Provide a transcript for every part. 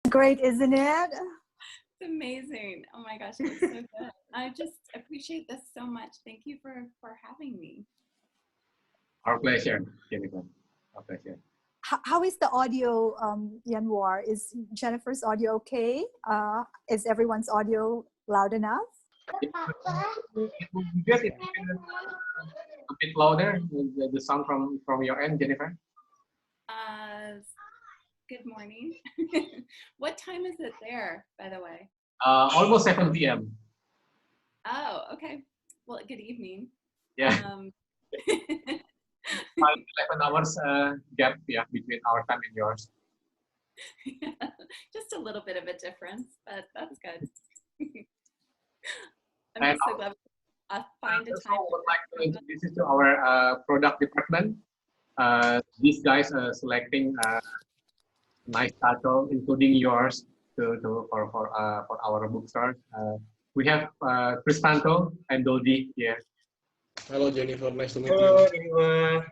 Great, isn't it? It's amazing. Oh my gosh, it's so good. I just appreciate this so much. Thank you for having me. Our pleasure, Jennifer. Our pleasure. How is the audio, Yanwar? Is Jennifer's audio okay? Is everyone's audio loud enough? It would be good if you can a bit louder, the sound from your end, Jennifer. Good morning. What time is it there, by the way? Almost 7 p.m. Oh, okay. Well, good evening. Yeah. 11 hours gap, yeah, between our time and yours. Yeah, just a little bit of a difference, but that's good. I'm just so glad I find a time. I would like to introduce you to our product department. These guys are selecting nice title, including yours, for our bookstore. We have Cristanto and Dodi here. Hello, Jennifer. Nice to meet Hello, you. Jennifer.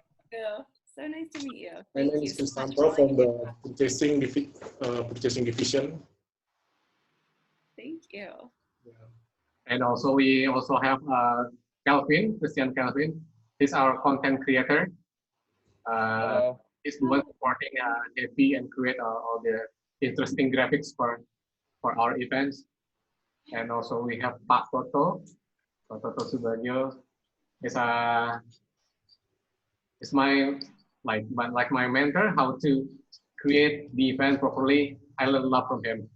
So nice to meet you. My name is Cristanto from the purchasing division. Thank you. Yeah. And also we also have Christian Calvin. He's our content creator. He's the one supporting JP and create all the interesting graphics for our events. And also we have Pak Toto Subanyo. Is my like my mentor how to create the event properly. I learn a lot from him.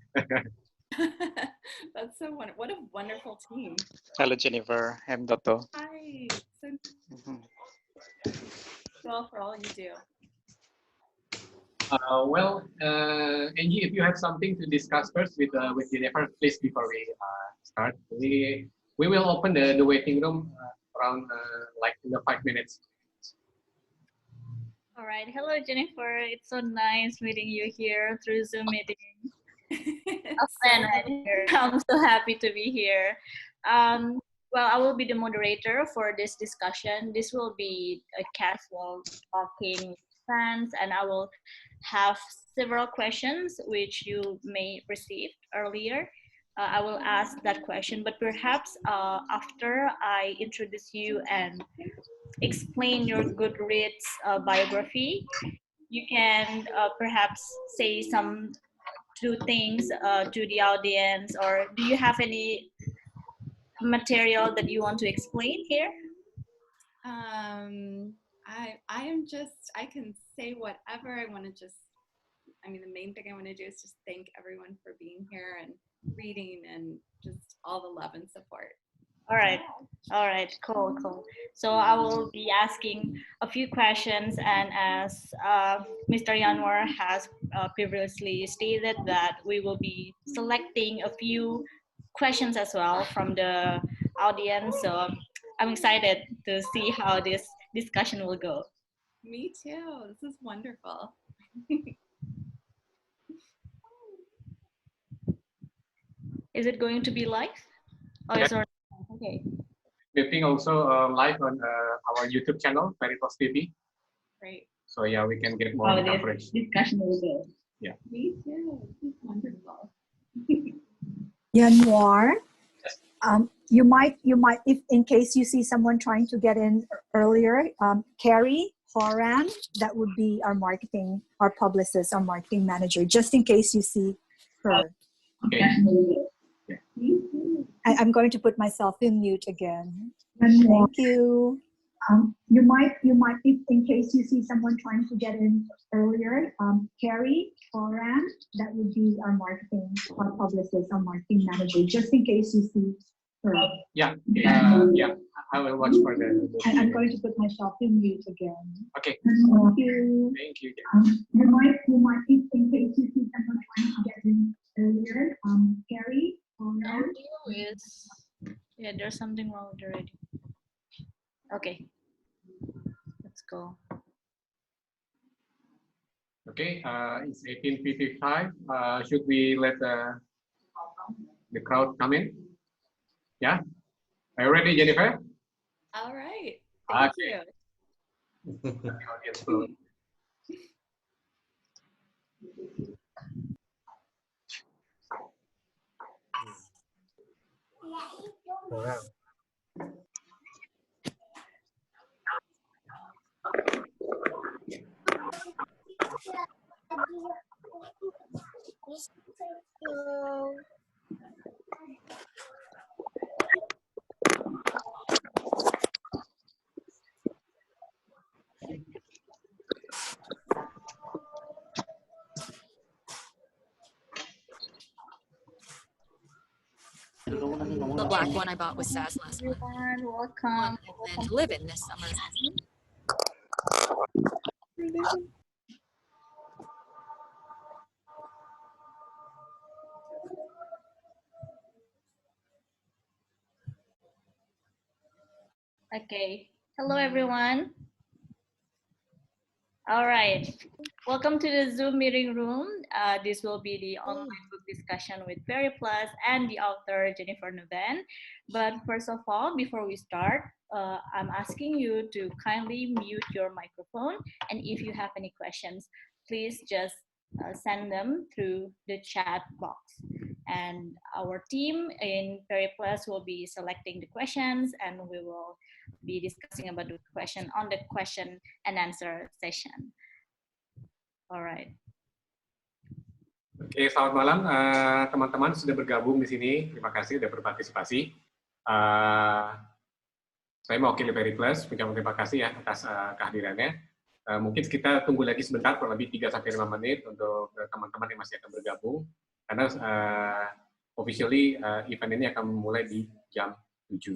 That's so wonderful. What a wonderful team. Hello, Jennifer. I'm Toto. Hi. Well, for all you do. Angie, if you have something to discuss first with Jennifer, please before we start. We will open the waiting room around like in the 5 minutes. All right. Hello, Jennifer. It's so nice meeting you here through Zoom meeting. A fan right here. I'm so happy to be here. Well, I will be the moderator for this discussion. This will be a casual talking fans, and I will have several questions which you may receive earlier. I will ask that question, but perhaps after I introduce you and explain your Goodreads biography, you can perhaps say some two things to the audience, or do you have any material that you want to explain here? I can say whatever I want to the main thing I want to do is just thank everyone for being here and reading and just all the love and support. All right, cool. So I will be asking a few questions, and as Mr. Yanwar has previously stated, that we will be selecting a few questions as well from the audience. So I'm excited to see how this discussion will go. Me too. This is wonderful. Is it going to be live? Oh, it's already okay. We're being also live on our YouTube channel, Periplus TV. Great. So yeah, we can get more coverage. Discussion will go. Yeah. Me too. This is wonderful. Yanwar, you might, if in case you see someone trying to get in earlier, Carrie Horan, that would be our publicist, our marketing manager, just in case you see her. Okay. I'm going to put myself in mute again. Thank you. You might, if in case you see someone trying to get in earlier, Carrie Horan, that would be our publicist, our marketing manager, just in case you see her. Yeah, I will watch for the I'm going to put myself in mute again. Okay. Thank you. Thank you. You might, if in case you see someone trying to get in earlier, Carrie Horan. Yeah, there's something wrong with the radio. Okay, let's go. Okay, it's 18:55. Should we let the crowd come in? Yeah. Are you ready, Jennifer? All right. Thank you. Wow. The black one I bought was Saz last month. Everyone, One welcome. I plan to live in this summer. Okay. Hello, everyone. All right. Welcome to the Zoom meeting room. This will be the online book discussion with Periplus and the author Jennifer Niven. But first of all, before we start, I'm asking you to kindly mute your microphone. And if you have any questions, please just send them through the chat box. And our team in Periplus will be selecting the questions, and we will be discussing about the question on the question and answer session. Alright. Oke, selamat malam teman-teman sudah bergabung di sini. Terima kasih sudah berpartisipasi. Saya mewakili Periplus, mengucapkan terima kasih ya atas kehadirannya. Mungkin kita tunggu lagi sebentar, kurang lebih 3-5 menit untuk teman-teman yang masih akan bergabung. Karena officially event ini akan mulai di jam 7.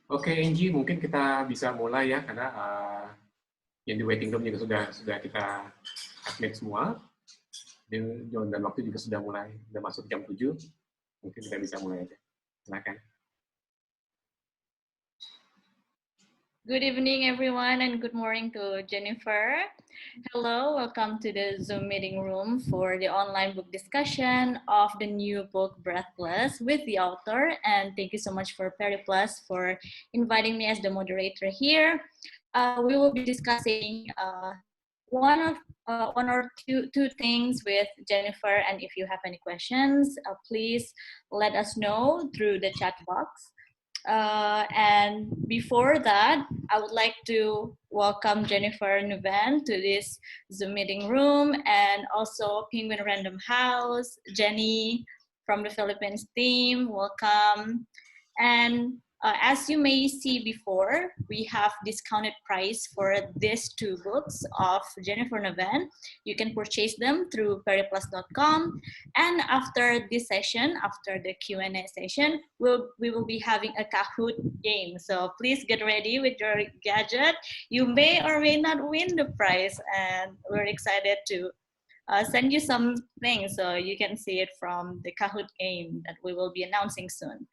Oke, Anggie, mungkin kita bisa mulai ya, karena yang di waiting room juga sudah kita admit semua, dan waktu juga sudah masuk jam 7, mungkin kita bisa mulai aja. Silakan. Good evening, everyone, and good morning to Jennifer. Hello, welcome to the Zoom meeting room for the online book discussion of the new book, Breathless, with the author. And thank you so much for Periplus for inviting me as the moderator here. We will be discussing one or two things with Jennifer. And if you have any questions, please let us know through the chat box. And before that, I would like to welcome Jennifer Niven to this Zoom meeting room, and also Penguin Random House, Jenny from the Philippines team, welcome. And as you may see before, we have discounted price for these 2 books of Jennifer Niven. You can purchase them through periplus.com. And after this session, after the Q&A session, we will be having a Kahoot game. So please get ready with your gadget. You may or may not win the prize, and we're excited to send you some things so you can see it from the Kahoot game that we will be announcing soon.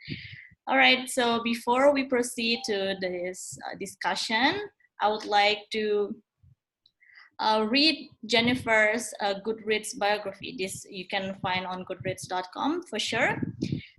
All right, so before we proceed to this discussion, I would like to read Jennifer's Goodreads biography. This you can find on goodreads.com for sure.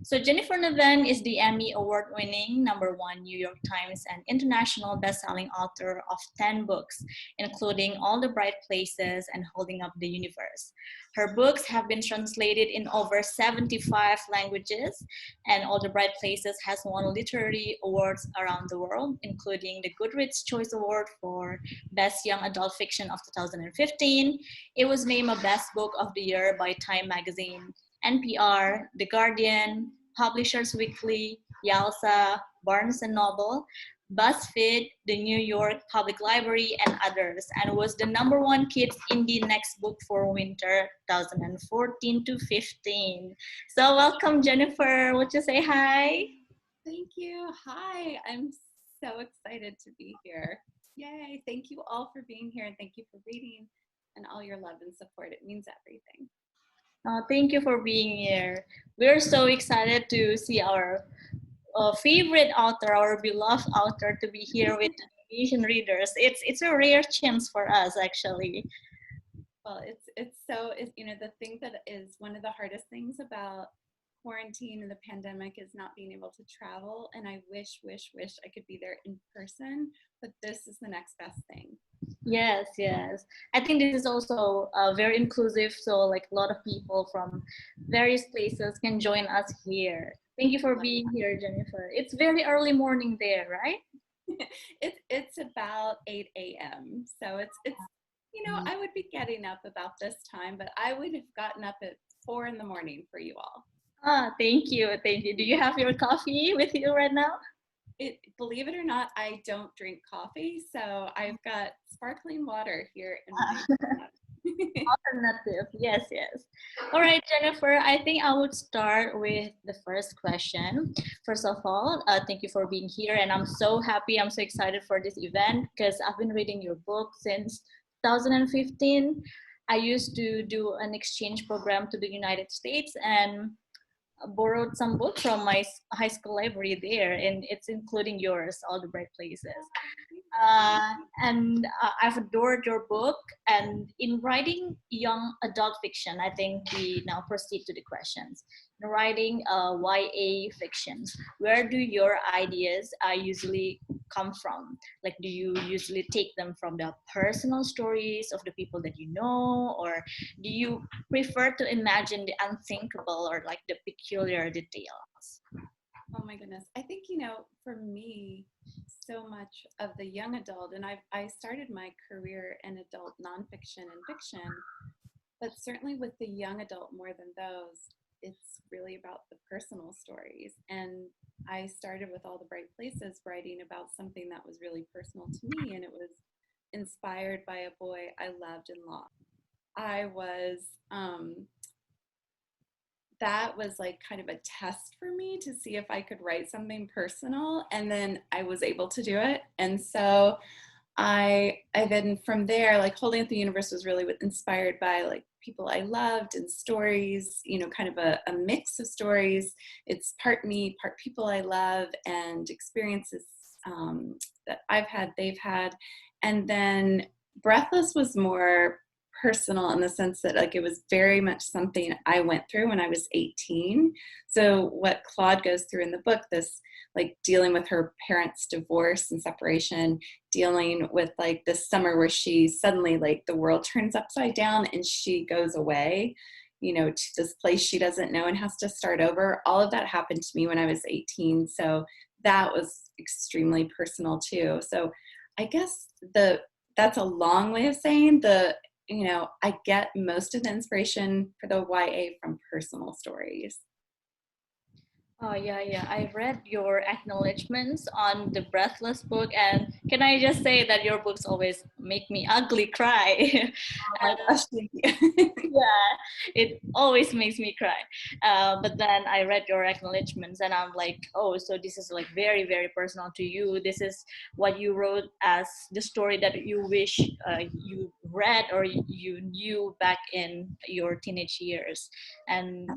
So Jennifer Niven is the Emmy Award-winning #1 New York Times and international best-selling author of 10 books, including All the Bright Places and Holding Up the Universe. Her books have been translated in over 75 languages, and All the Bright Places has won literary awards around the world, including the Goodreads Choice Award for Best Young Adult Fiction of 2015. It was named a Best Book of the Year by Time Magazine, NPR, The Guardian, Publishers Weekly, Yalsa, Barnes & Noble, BuzzFeed, the New York Public Library, and others, and was the #1 kids indie next book for winter 2014 to 15. So welcome, Jennifer. Would you say hi? Thank you. Hi, I'm so excited to be here. Yay. Thank you all for being here, and thank you for reading and all your love and support. It means everything. Thank you for being here. We're so excited to see our favorite author, our beloved author, to be here with Indonesian readers. It's a rare chance for us, actually. Well, you know, the thing that is one of the hardest things about quarantine and the pandemic is not being able to travel. And I wish I could be there in person, but this is the next best thing. Yes. I think this is also very inclusive. So like a lot of people from various places can join us here. Thank you for being here, Jennifer. It's very early morning there, right? It's about 8 a.m. So it's you know, I would be getting up about this time, but I would have gotten up at 4 in the morning for you all. Thank you. Do you have your coffee with you right now? Believe it or not, I don't drink coffee, so I've got sparkling water here in my Alternative, yes. All right, Jennifer, I think I would start with the first question. First of all, thank you for being here, and I'm so happy, I'm so excited for this event because I've been reading your book since 2015. I used to do an exchange program to the United States and borrowed some books from my high school library there, and it's including yours, All the Bright Places. And I've adored your book. And in writing young adult fiction, I think we now proceed to the questions. In writing YA fictions, where do your ideas usually come from? Like, do you usually take them from the personal stories of the people that you know, or do you prefer to imagine the unthinkable or like the peculiar details? Oh my goodness. I think, you know, for me, so much of the young adult, and I started my career in adult nonfiction and fiction, but certainly with the young adult more than those, it's really about the personal stories. And I started with All the Bright Places writing about something that was really personal to me, and it was inspired by a boy I loved and lost. That was like kind of a test for me to see if I could write something personal, and then I was able to do it. And so I then from there, like Holding Up the Universe was really inspired by like people I loved and stories, you know, kind of a mix of stories. It's part me, part people I love, and experiences that I've had, they've had. And then Breathless was more personal in the sense that like it was very much something I went through when I was 18. So what Claude goes through in the book, this like dealing with her parents' divorce and separation, dealing with like this summer where she suddenly like the world turns upside down and she goes away, you know, to this place she doesn't know and has to start over. All of that happened to me when I was 18. So that was extremely personal too. So I guess that's a long way of saying you know, I get most of the inspiration for the YA from personal stories. Oh, yeah. I read your acknowledgements on the Breathless book, and can I just say that your books always make me ugly cry. Oh my gosh, thank you. Yeah, it always makes me cry. But then I read your acknowledgements and I'm like, oh, so this is like very, very personal to you. This is what you wrote as the story that you wish you read or you knew back in your teenage years. And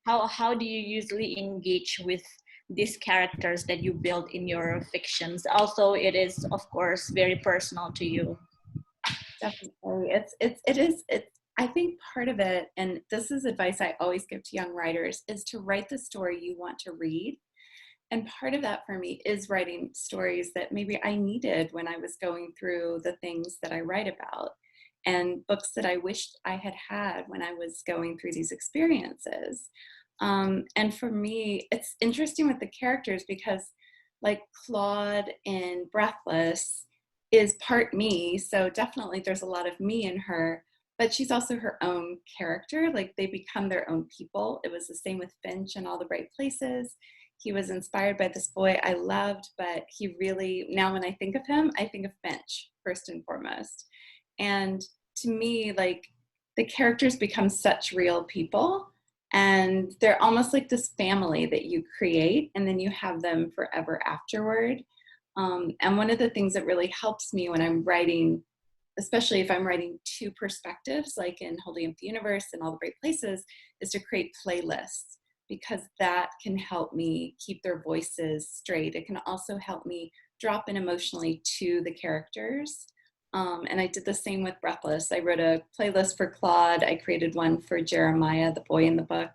how do you usually engage with these characters that you build in your fictions? Also, it is, of course, very personal to you. Definitely. I think part of it, and this is advice I always give to young writers, is to write the story you want to read. And part of that for me is writing stories that maybe I needed when I was going through the things that I write about, and books that I wished I had had when I was going through these experiences. And for me, it's interesting with the characters because like Claude in Breathless is part me. So definitely there's a lot of me in her, but she's also her own character. Like they become their own people. It was the same with Finch in All the Bright Places. He was inspired by this boy I loved, but he really, now when I think of him, I think of Finch first and foremost. And to me, like the characters become such real people, and they're almost like this family that you create, and then you have them forever afterward. And one of the things that really helps me when I'm writing, especially if I'm writing two perspectives, like in Holding Up the Universe and All the Great Places, is to create playlists, because that can help me keep their voices straight. It can also help me drop in emotionally to the characters. And I did the same with Breathless. I wrote a playlist for Claude. I created one for Jeremiah, the boy in the book.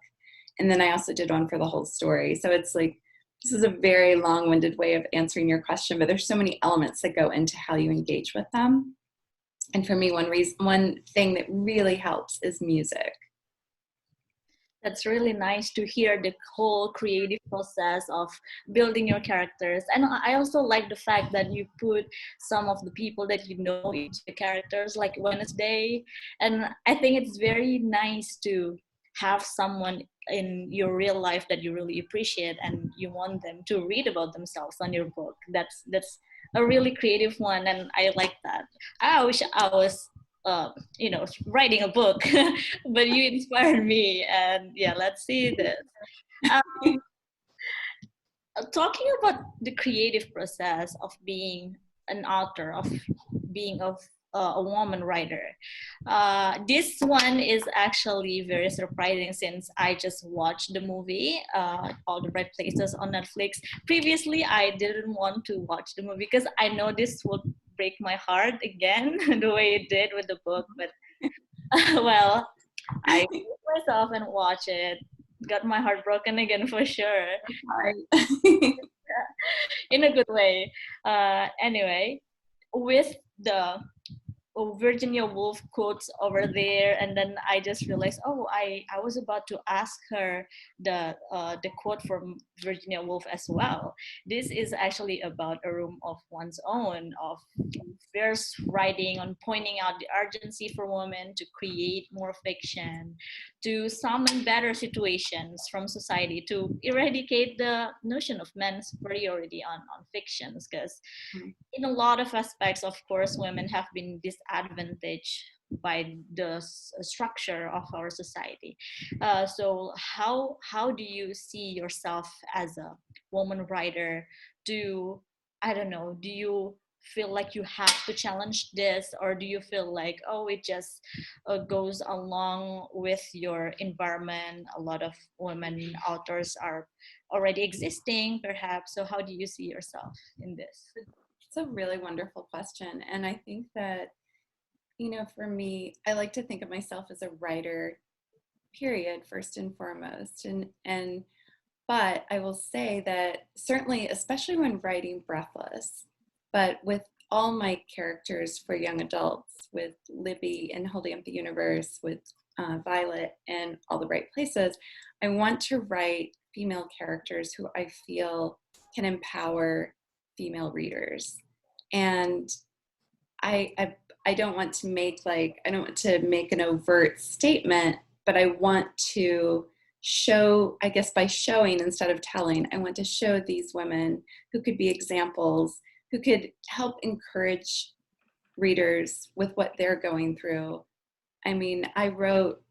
And then I also did one for the whole story. So it's like, this is a very long-winded way of answering your question, but there's so many elements that go into how you engage with them. And for me, one thing that really helps is music. That's really nice to hear the whole creative process of building your characters. And I also like the fact that you put some of the people that you know into the characters, like Wednesday. And I think it's very nice to have someone in your real life that you really appreciate and you want them to read about themselves on your book. That's a really creative one, and I like that. I wish I was writing a book, but you inspired me, and yeah, let's see this. Talking about the creative process of being an author, of being a woman writer, this one is actually very surprising since I just watched the movie All the Right Places on Netflix. Previously, I didn't want to watch the movie because I know this would break my heart again the way it did with the book, but well, I put myself and watch it. Got my heart broken again for sure. In a good way. Anyway, with the Virginia Woolf quotes over there, and then I just realized, oh, I was about to ask her the quote from Virginia Woolf as well. This is actually about a room of one's own, of fierce writing on pointing out the urgency for women to create more fiction, to summon better situations from society, to eradicate the notion of men's superiority on fictions, because in a lot of aspects, of course, women have been disadvantaged by the structure of our society. So how do you see yourself as a woman writer? Do you feel like you have to challenge this, or do you feel like, oh, it just goes along with your environment? A lot of women authors are already existing, perhaps. So how do you see yourself in this? It's a really wonderful question. And I think that, for me, I like to think of myself as a writer, period, first and foremost. But I will say that certainly, especially when writing Breathless, but with all my characters for young adults, with Libby and Holding Up the Universe, with Violet and All the Right Places, I want to write female characters who I feel can empower female readers. And I don't want to make an overt statement, but I want to show, I guess by showing instead of telling, I want to show these women who could be examples, who could help encourage readers with what they're going through. I mean, I wrote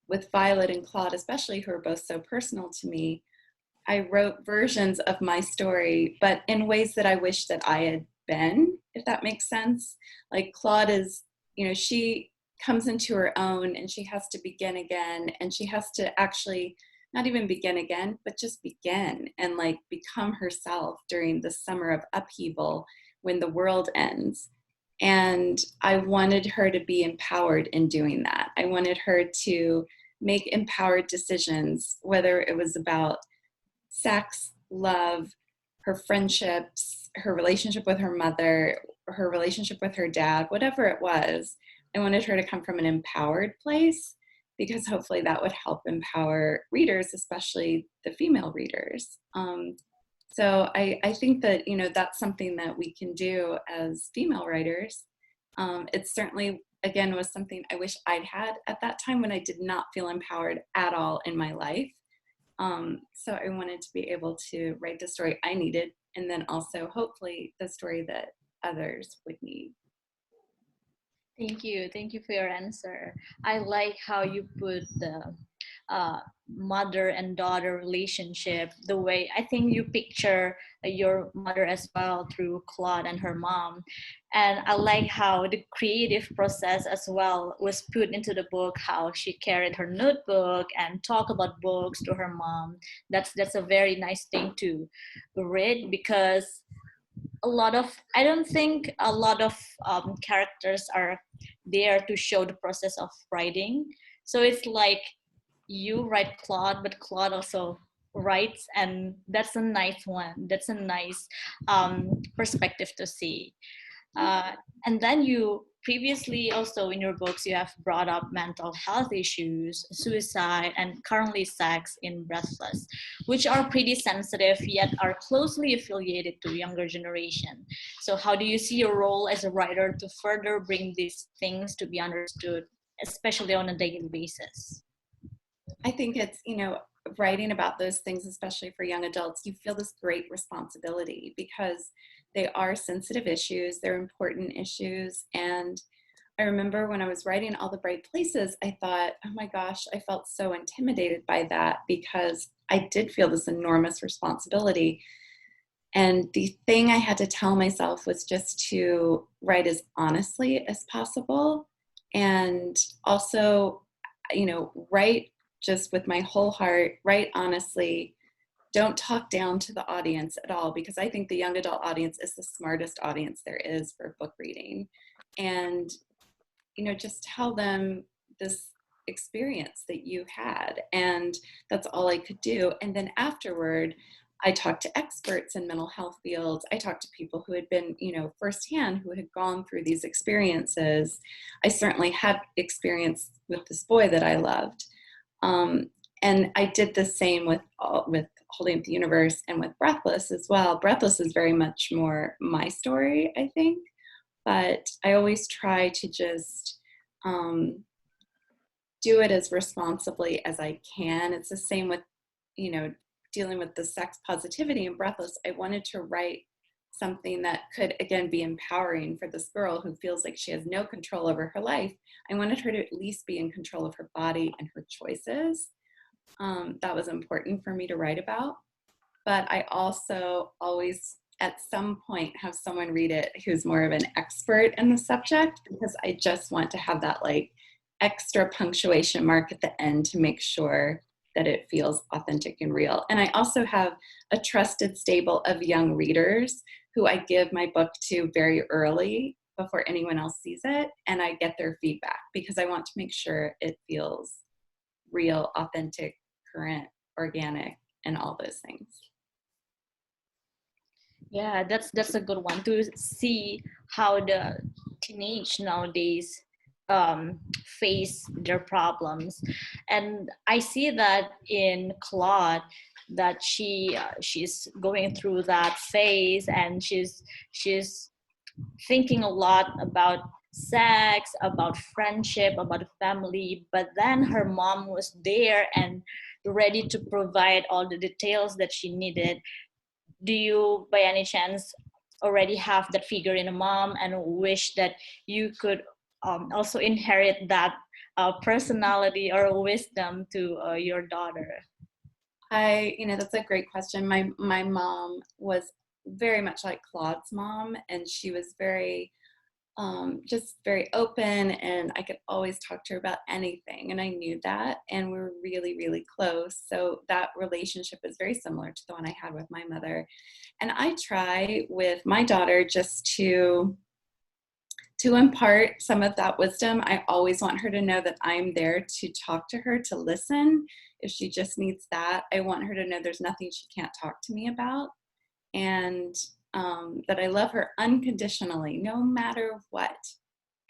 with Violet and Claude, especially, who are both so personal to me, I wrote versions of my story, but in ways that I wish that I had been, if that makes sense. Like Claude is, she comes into her own and she has to begin again, and she has to actually not even begin again, but just begin and become herself during the summer of upheaval when the world ends. And I wanted her to be empowered in doing that. I wanted her to make empowered decisions, whether it was about sex, love, her friendships, her relationship with her mother, her relationship with her dad, whatever it was. I wanted her to come from an empowered place, because hopefully that would help empower readers, especially the female readers. So I think that, you know, that's something that we can do as female writers. It certainly, again, was something I wish I'd had at that time when I did not feel empowered at all in my life. So I wanted to be able to write the story I needed, and then also hopefully the story that others would need. Thank you. Thank you for your answer. I like how you put the mother and daughter relationship, the way I think you picture your mother as well through Claude and her mom. And I like how the creative process as well was put into the book, how she carried her notebook and talk about books to her mom. That's a very nice thing to read, because I don't think a lot of characters are there to show the process of writing. So it's like you write Claude, but Claude also writes, and that's a nice one. That's a nice perspective to see. And then you previously also in your books, you have brought up mental health issues, suicide, and currently sex in Breathless, which are pretty sensitive yet are closely affiliated to younger generation. So how do you see your role as a writer to further bring these things to be understood, especially on a daily basis? I think it's, you know, writing about those things, especially for young adults, you feel this great responsibility because they are sensitive issues, they're important issues. And I remember when I was writing All the Bright Places, I thought, oh my gosh, I felt so intimidated by that because I did feel this enormous responsibility. And the thing I had to tell myself was just to write as honestly as possible, and also, you know, write just with my whole heart, write honestly. Don't talk down to the audience at all, because I think the young adult audience is the smartest audience there is for book reading. And, you know, just tell them this experience that you had. And that's all I could do. And then afterward, I talked to experts in mental health fields. I talked to people who had been, you know, firsthand, who had gone through these experiences. I certainly had experience with this boy that I loved. And I did the same with Holding Up the Universe and with Breathless as well. Breathless is very much more my story, I think, but I always try to just do it as responsibly as I can. It's the same with, you know, dealing with the sex positivity in Breathless. I wanted to write something that could, again, be empowering for this girl who feels like she has no control over her life. I wanted her to at least be in control of her body and her choices. That was important for me to write about. But I also always, at some point, have someone read it who's more of an expert in the subject, because I just want to have that like extra punctuation mark at the end to make sure that it feels authentic and real. And I also have a trusted stable of young readers who I give my book to very early before anyone else sees it, and I get their feedback because I want to make sure it feels real, authentic, current, organic, and all those things. Yeah, that's a good one to see how the teenage nowadays face their problems. And I see that in Claude, that she's going through that phase, and she's thinking a lot about sex, about friendship, about family, but then her mom was there and ready to provide all the details that she needed. Do you by any chance already have that figure in a mom and wish that you could also inherit that personality or wisdom to your daughter? You know, that's a great question. My mom was very much like Claude's mom, and she was very, just very open, and I could always talk to her about anything, and I knew that, and we were really, really close. So that relationship is very similar to the one I had with my mother. And I try with my daughter just to to impart some of that wisdom, I always want her to know that I'm there to talk to her, to listen. If she just needs that, I want her to know there's nothing she can't talk to me about, and that I love her unconditionally, no matter what.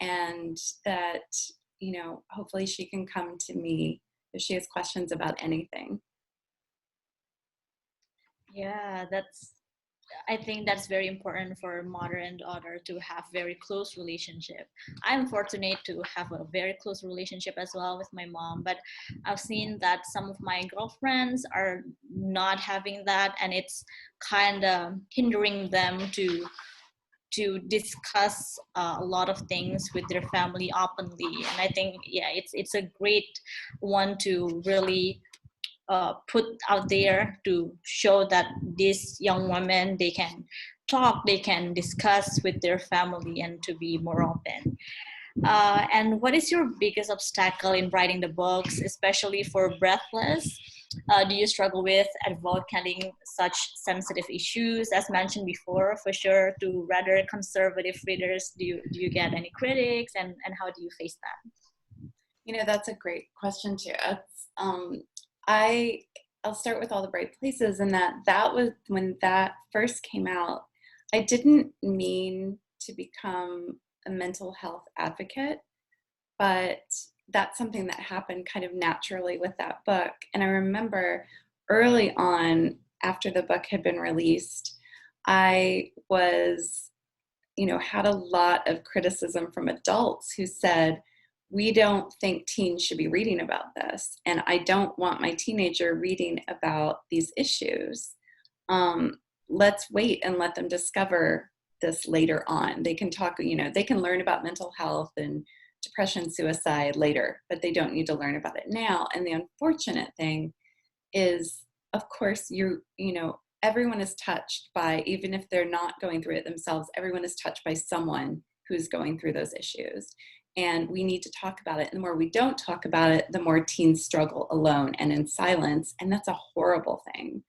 And that, you know, hopefully she can come to me if she has questions about anything. Yeah, I think that's very important for a mother and daughter to have very close relationship. I'm fortunate to have a very close relationship as well with my mom, but I've seen that some of my girlfriends are not having that, and it's kind of hindering them to discuss a lot of things with their family openly. And I think, yeah, it's a great one to really put out there to show that these young women, they can talk, they can discuss with their family, and to be more open. And what is your biggest obstacle in writing the books, especially for Breathless? Do you struggle with advocating such sensitive issues, as mentioned before, for sure, to rather conservative readers? Do you get any critics, and how do you face that? You know, that's a great question too. I'll start with All the Bright Places, and that was when that first came out. I didn't mean to become a mental health advocate, but that's something that happened kind of naturally with that book. And I remember early on, after the book had been released, I was, you know, had a lot of criticism from adults who said, we don't think teens should be reading about this, and I don't want my teenager reading about these issues. Let's wait and let them discover this later on. They can talk, you know, they can learn about mental health and depression, suicide later, but they don't need to learn about it now. And the unfortunate thing is, of course, you know, everyone is touched by, even if they're not going through it themselves, everyone is touched by someone who's going through those issues. And we need to talk about it. And the more we don't talk about it, the more teens struggle alone and in silence. And that's a horrible thing.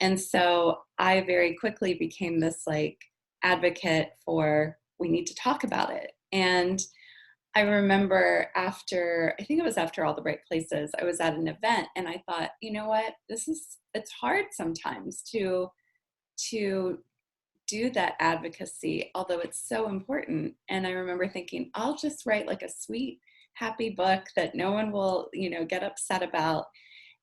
And so I very quickly became this like advocate for, we need to talk about it. And I remember after, I think it was after All the Bright Places, I was at an event and I thought, you know what, it's hard sometimes to do that advocacy, although it's so important. And I remember thinking, I'll just write like a sweet, happy book that no one will, you know, get upset about.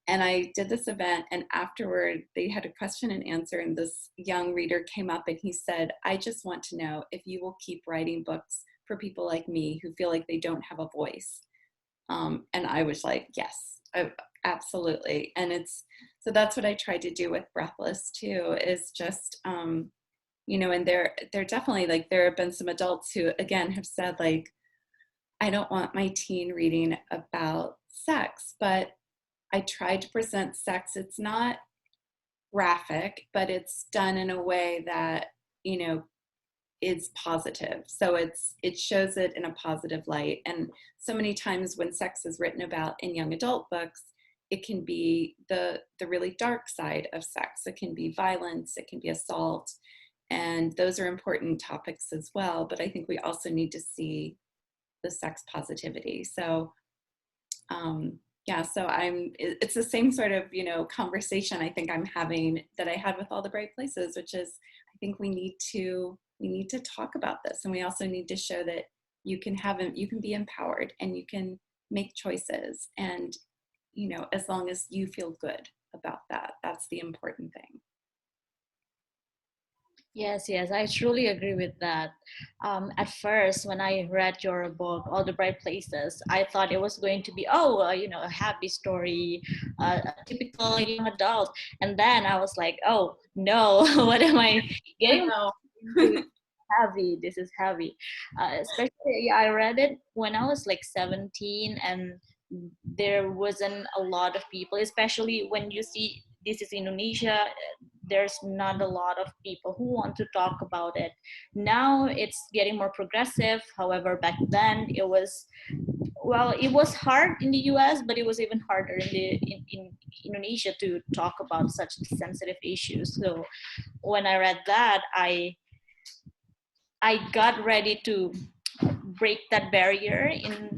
And I did this event, and afterward they had a question and answer, and this young reader came up and he said, I just want to know if you will keep writing books for people like me who feel like they don't have a voice. And I was like, yes, absolutely. And so that's what I tried to do with Breathless too, is just, you know, and there definitely, like, there have been some adults who, again, have said, like, I don't want my teen reading about sex, but I tried to present sex. It's not graphic, but it's done in a way that, you know, is positive. So it shows it in a positive light. And so many times when sex is written about in young adult books, it can be the really dark side of sex. It can be violence, it can be assault. And those are important topics as well. But I think we also need to see the sex positivity. So, yeah, so it's the same sort of, you know, conversation I think I'm having that I had with All the Bright Places, which is, I think we need to talk about this. And we also need to show that you can be empowered and you can make choices. And, you know, as long as you feel good about that, that's the important thing. Yes, I truly agree with that. At first, when I read your book, All the Bright Places, I thought it was going to be, you know, a happy story, a typical young adult. And then I was like, oh, no, what am I getting? Heavy. This is heavy. Especially, I read it when I was like 17, and there wasn't a lot of people, especially when you see this is Indonesia. There's not a lot of people who want to talk about it. Now it's getting more progressive. However, back then it was hard in the US, but it was even harder in Indonesia to talk about such sensitive issues. So when I read that, I got ready to break that barrier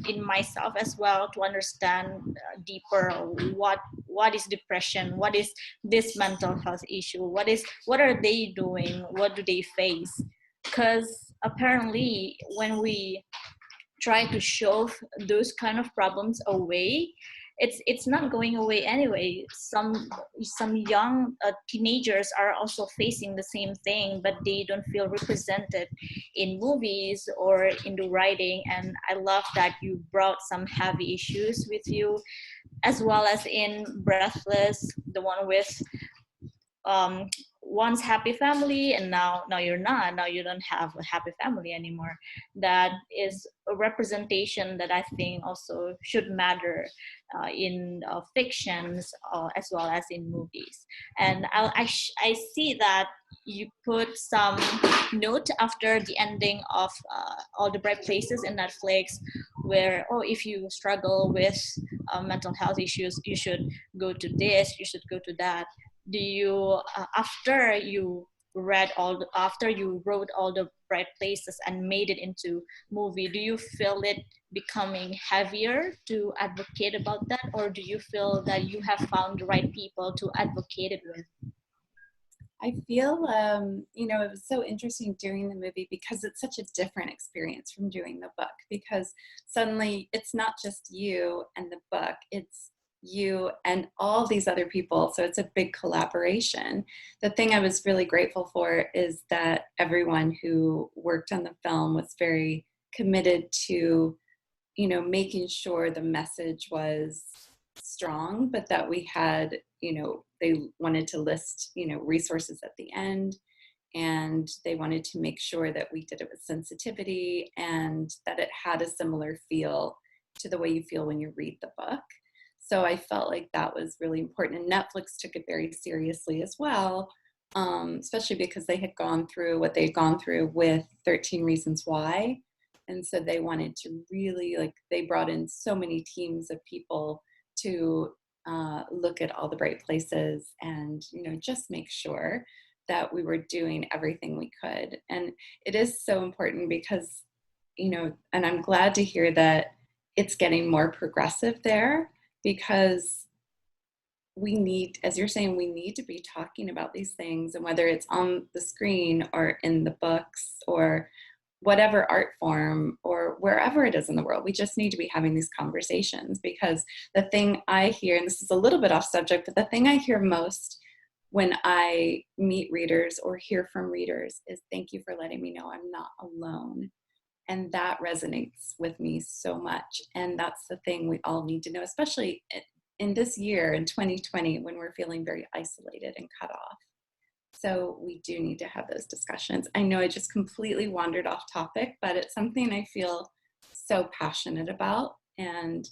in myself as well, to understand deeper what is depression, what is this mental health issue, what are they doing, what do they face. Because apparently when we try to shove those kind of problems away, it's not going away anyway. Some young teenagers are also facing the same thing, but they don't feel represented in movies or in the writing. And I love that you brought some heavy issues with you, as well as in Breathless, the one with once happy family, and now you're not, now you don't have a happy family anymore. That is a representation that I think also should matter in fictions as well as in movies. And I see that you put some note after the ending of All the Bright Places in Netflix, where, oh, if you struggle with mental health issues, you should go to this, you should go to that. Do you after you wrote All the Bright Places and made it into movie, do you feel it becoming heavier to advocate about that, or do you feel that you have found the right people to advocate it with? I feel, it was so interesting doing the movie because it's such a different experience from doing the book, because suddenly it's not just you and the book, it's you and all these other people. So it's a big collaboration. The thing I was really grateful for is that everyone who worked on the film was very committed to, making sure the message was strong, but that we had, they wanted to list, resources at the end, and they wanted to make sure that we did it with sensitivity and that it had a similar feel to the way you feel when you read the book. So I felt like that was really important. And Netflix took it very seriously as well, especially because they had gone through what they had gone through with 13 Reasons Why. And so they wanted to really, they brought in so many teams of people to look at All the Bright Places and, just make sure that we were doing everything we could. And it is so important because, and I'm glad to hear that it's getting more progressive there, because we need, as you're saying, we need to be talking about these things, and whether it's on the screen or in the books or whatever art form or wherever it is in the world, we just need to be having these conversations. Because the thing I hear, and this is a little bit off subject, but the thing I hear most when I meet readers or hear from readers is, thank you for letting me know I'm not alone. And that resonates with me so much. And that's the thing we all need to know, especially in this year, in 2020, when we're feeling very isolated and cut off. So we do need to have those discussions. I know I just completely wandered off topic, but it's something I feel so passionate about. And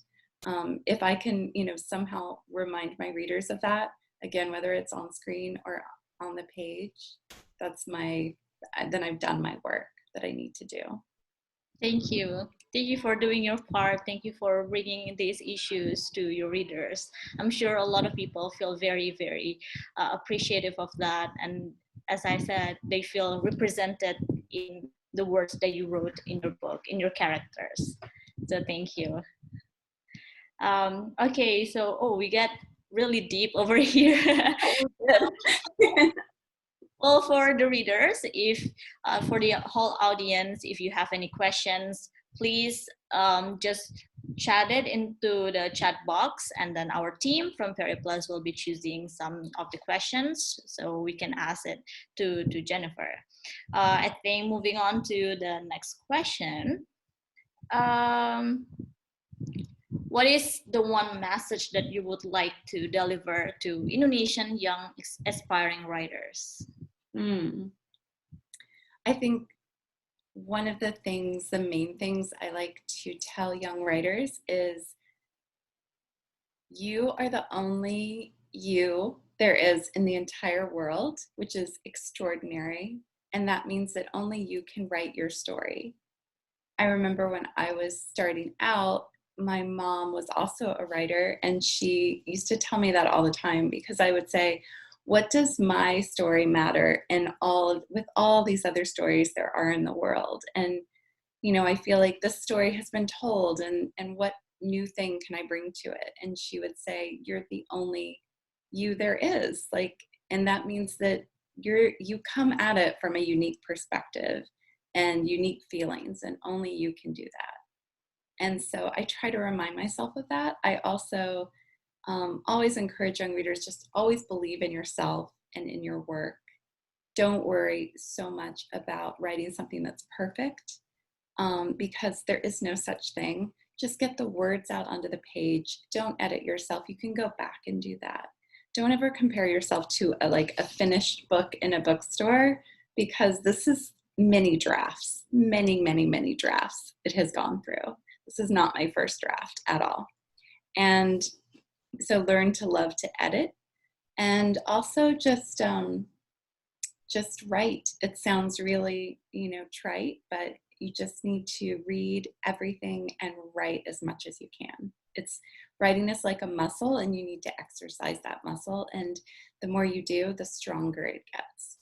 if I can, somehow remind my readers of that, again, whether it's on screen or on the page, then I've done my work that I need to do. Thank you. Thank you for doing your part. Thank you for bringing these issues to your readers. I'm sure a lot of people feel very, very appreciative of that. And as I said, they feel represented in the words that you wrote in your book, in your characters. So thank you. Okay, so, we get really deep over here. Well, for the readers, if for the whole audience, if you have any questions, please just chat it into the chat box, and then our team from Periplus will be choosing some of the questions so we can ask it to Jennifer. I think moving on to the next question. What is the one message that you would like to deliver to Indonesian young aspiring writers? I think one of the main things I like to tell young writers is, you are the only you there is in the entire world, which is extraordinary. And that means that only you can write your story. I remember when I was starting out, my mom was also a writer, and she used to tell me that all the time, because I would say, what does my story matter with all these other stories there are in the world? And, I feel like this story has been told, and what new thing can I bring to it? And she would say, you're the only you there is. Like, and that means that you come at it from a unique perspective and unique feelings, and only you can do that. And so I try to remind myself of that. I also always encourage young readers, just always believe in yourself and in your work. Don't worry so much about writing something that's perfect, because there is no such thing. Just get the words out onto the page. Don't edit yourself. You can go back and do that. Don't ever compare yourself to a finished book in a bookstore, because this is many drafts, many drafts it has gone through. This is not my first draft at all. And so learn to love to edit, and also just write. It sounds really, trite, but you just need to read everything and write as much as you can. Writing is like a muscle, and you need to exercise that muscle. And the more you do, the stronger it gets.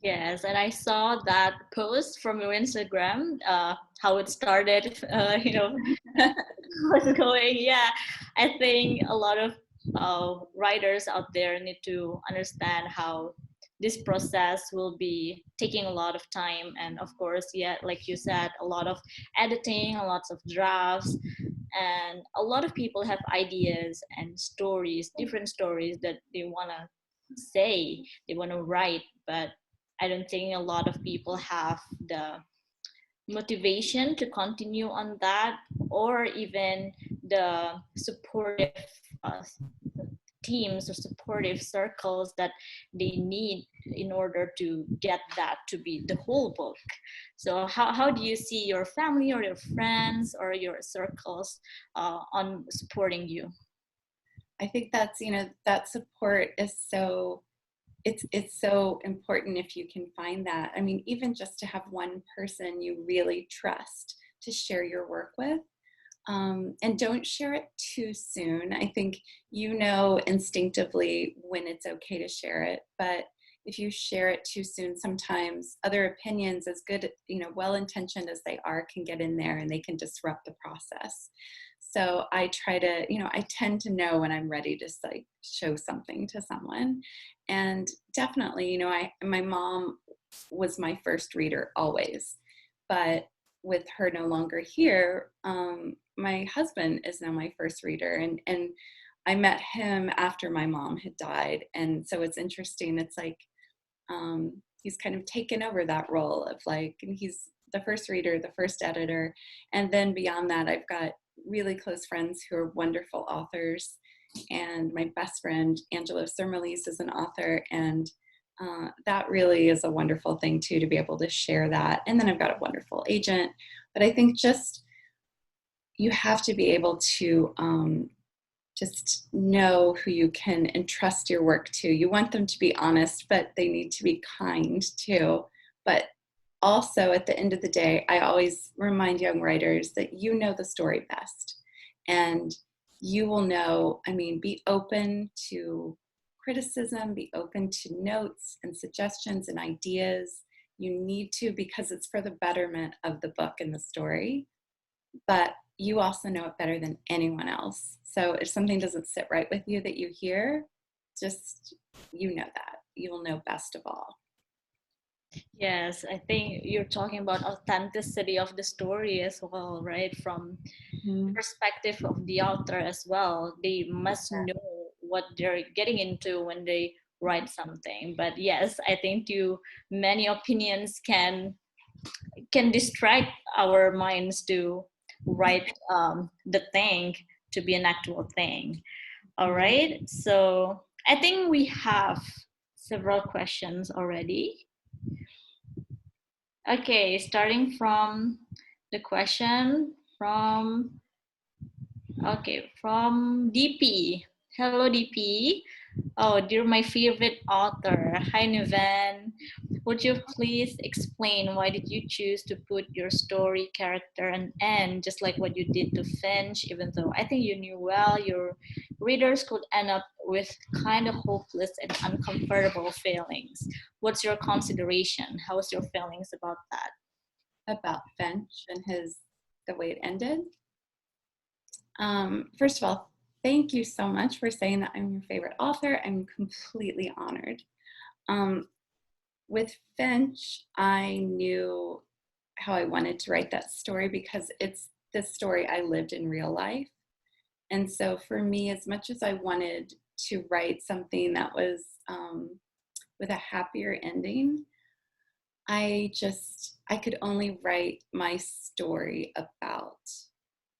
Yes, and I saw that post from your Instagram, how it started, what's going. Yeah, I think a lot of writers out there need to understand how this process will be taking a lot of time. And of course, yeah, like you said, a lot of editing, a lot of drafts, and a lot of people have ideas and stories, different stories that they want to say, they want to write, but I don't think a lot of people have the motivation to continue on that, or even the supportive teams or supportive circles that they need in order to get that to be the whole book. So how do you see your family or your friends or your circles on supporting you? I think that's, that support is so, it's so important if you can find that. I mean, even just to have one person you really trust to share your work with. And don't share it too soon. I think instinctively when it's okay to share it, but if you share it too soon, sometimes other opinions, as good, well-intentioned as they are, can get in there and they can disrupt the process. So I try to, I tend to know when I'm ready to show something to someone. And definitely, my mom was my first reader always, but with her no longer here, my husband is now my first reader, and I met him after my mom had died. And so it's interesting. It's like he's kind of taken over that role of and he's the first reader, the first editor. And then beyond that, I've got really close friends who are wonderful authors. And my best friend, Angelo Surmalis, is an author. And that really is a wonderful thing too, to be able to share that. And then I've got a wonderful agent. But I think just you have to be able to just know who you can entrust your work to. You want them to be honest, but they need to be kind too. But also at the end of the day, I always remind young writers that you know the story best. And you will know, be open to criticism, be open to notes and suggestions and ideas. You need to, because it's for the betterment of the book and the story. But you also know it better than anyone else. So if something doesn't sit right with you that you hear, just, that. You will know best of all. Yes, I think you're talking about authenticity of the story as well, right? From the perspective of the author as well. They must know what they're getting into when they write something. But yes, I think many opinions can distract our minds to write the thing to be an actual thing. All right, so I think we have several questions already. Okay, starting from the question from DP. Hello, DP. Oh, dear, my favorite author. Hi, Niven. Would you please explain why did you choose to put your story, character, and end just like what you did to Finch, even though I think you knew well your readers could end up with kind of hopeless and uncomfortable feelings? What's your consideration? How's your feelings about that? about Finch and the way it ended. First of all, thank you so much for saying that I'm your favorite author. I'm completely honored. With Finch, I knew how I wanted to write that story because it's the story I lived in real life. And so for me, as much as I wanted to write something that was with a happier ending, I could only write my story about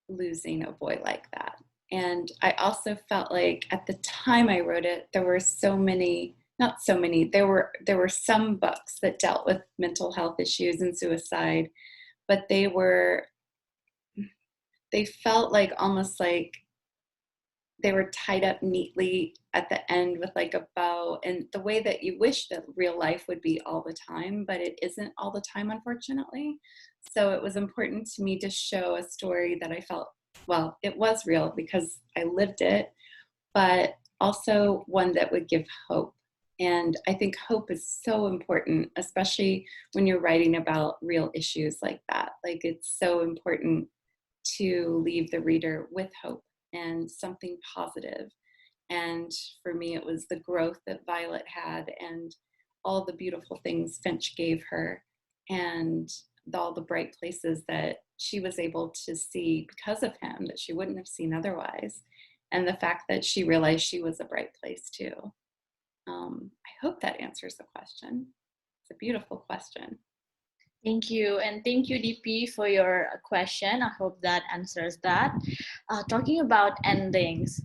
losing a boy like that. And I also felt like at the time I wrote it, there were there were some books that dealt with mental health issues and suicide, but they felt like almost like they were tied up neatly at the end with like a bow, and the way that you wish that real life would be all the time, but it isn't all the time, unfortunately. So it was important to me to show a story that I felt, well, it was real because I lived it, but also one that would give hope. And I think hope is so important, especially when you're writing about real issues like that. Like, it's so important to leave the reader with hope and something positive. And for me, it was the growth that Violet had and all the beautiful things Finch gave her and all the bright places that she was able to see because of him that she wouldn't have seen otherwise. And the fact that she realized she was a bright place too. I hope that answers the question. It's a beautiful question. Thank you. And thank you, DP, for your question. I hope that answers that. Talking about endings,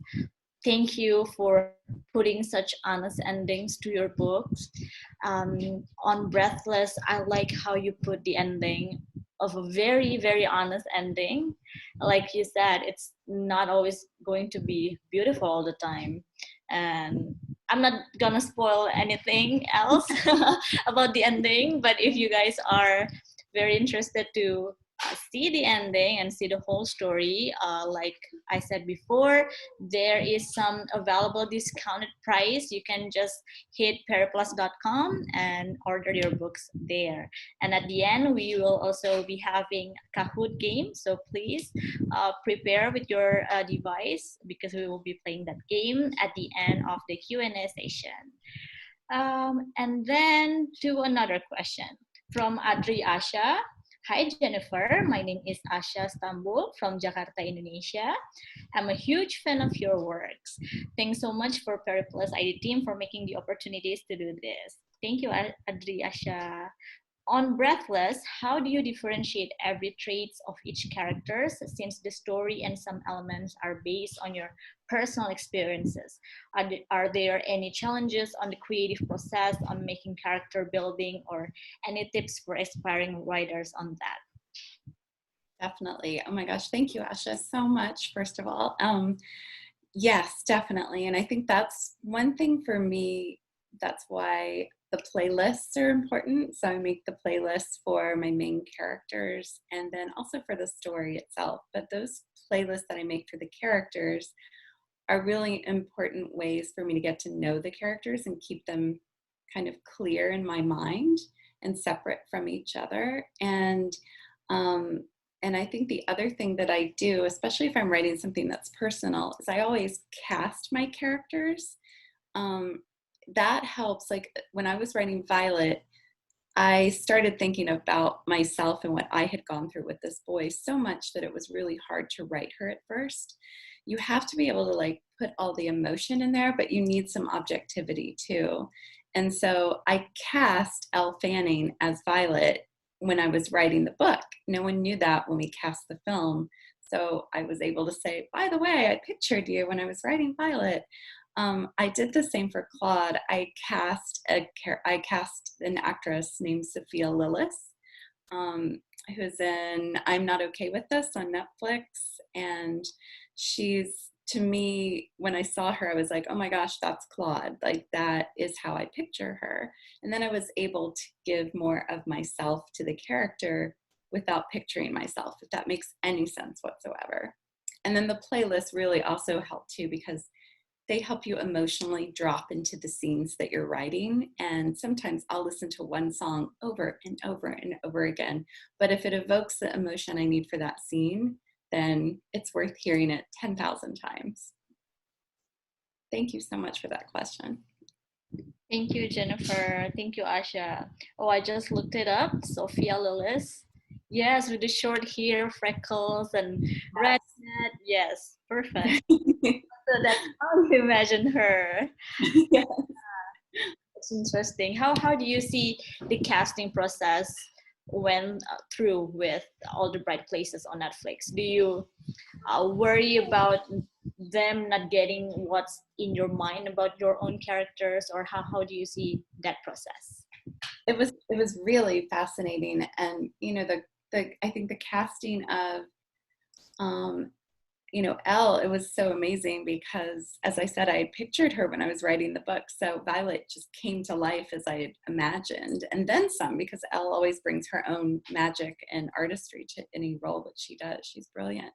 thank you for putting such honest endings to your books. On Breathless, I like how you put the ending of a very, very honest ending. Like you said, it's not always going to be beautiful all the time. And I'm not gonna spoil anything else about the ending, but if you guys are very interested to see the ending and see the whole story, like I said before, there is some available discounted price. You can just hit periplus.com and order your books there. And at the end, we will also be having a Kahoot game. So please prepare with your device because we will be playing that game at the end of the Q&A session. And then to another question from Adri Asha. Hi Jennifer, my name is Asha Stambul from Jakarta, Indonesia. I'm a huge fan of your works. Thanks so much for Periplus ID team for making the opportunities to do this. Thank you, Adri Asha. On Breathless, how do you differentiate every traits of each character since the story and some elements are based on your personal experiences? Are there any challenges on the creative process on making character building or any tips for aspiring writers on that? Definitely. Oh my gosh, thank you, Asha, so much, first of all. Yes, definitely. And I think that's one thing for me, that's why the playlists are important. So I make the playlists for my main characters and then also for the story itself. But those playlists that I make for the characters are really important ways for me to get to know the characters and keep them kind of clear in my mind and separate from each other. And I think the other thing that I do, especially if I'm writing something that's personal, is I always cast my characters. That helps. Like when I was writing Violet, I started thinking about myself and what I had gone through with this boy so much that it was really hard to write her at first. You have to be able to like put all the emotion in there, but you need some objectivity too. And so I cast Elle Fanning as Violet when I was writing the book. No one knew that when we cast the film. So I was able to say, by the way, I pictured you when I was writing Violet. I did the same for Claude. I cast an actress named Sophia Lillis, who's in I'm Not Okay With This on Netflix. And she's, to me, when I saw her, I was like, oh my gosh, that's Claude. Like that is how I picture her. And then I was able to give more of myself to the character without picturing myself, if that makes any sense whatsoever. And then the playlist really also helped too, because they help you emotionally drop into the scenes that you're writing. And sometimes I'll listen to one song over and over and over again. But if it evokes the emotion I need for that scene, then it's worth hearing it 10,000 times. Thank you so much for that question. Thank you, Jennifer. Thank you, Asha. Oh, I just looked it up. Sophia Lillis. Yes, with the short hair, freckles, and red net. Yes, perfect. So that's how you imagine her. Yeah. It's interesting. How do you see the casting process went through with all the bright places on Netflix? Do you worry about them not getting what's in your mind about your own characters, or how do you see that process? It was really fascinating, and you know I think the casting of you know, Elle, it was so amazing because, as I said, I had pictured her when I was writing the book. So Violet just came to life as I had imagined, and then some, because Elle always brings her own magic and artistry to any role that she does. She's brilliant.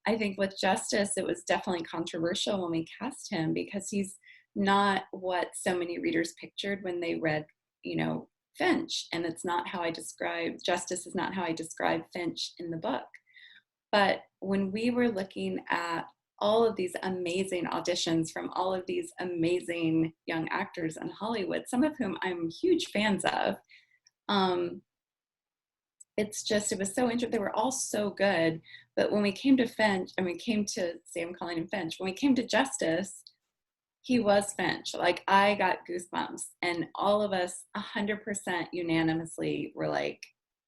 I think with Justice, it was definitely controversial when we cast him because he's not what so many readers pictured when they read, you know, Finch. And it's not how I describe, Justice is not how I describe Finch in the book. But when we were looking at all of these amazing auditions from all of these amazing young actors in Hollywood, some of whom I'm huge fans of, it was so interesting. They were all so good. But when we came to Finch, and we came to, see, I'm calling him Finch, when we came to Justice, he was Finch. Like, I got goosebumps. And all of us 100% unanimously were like,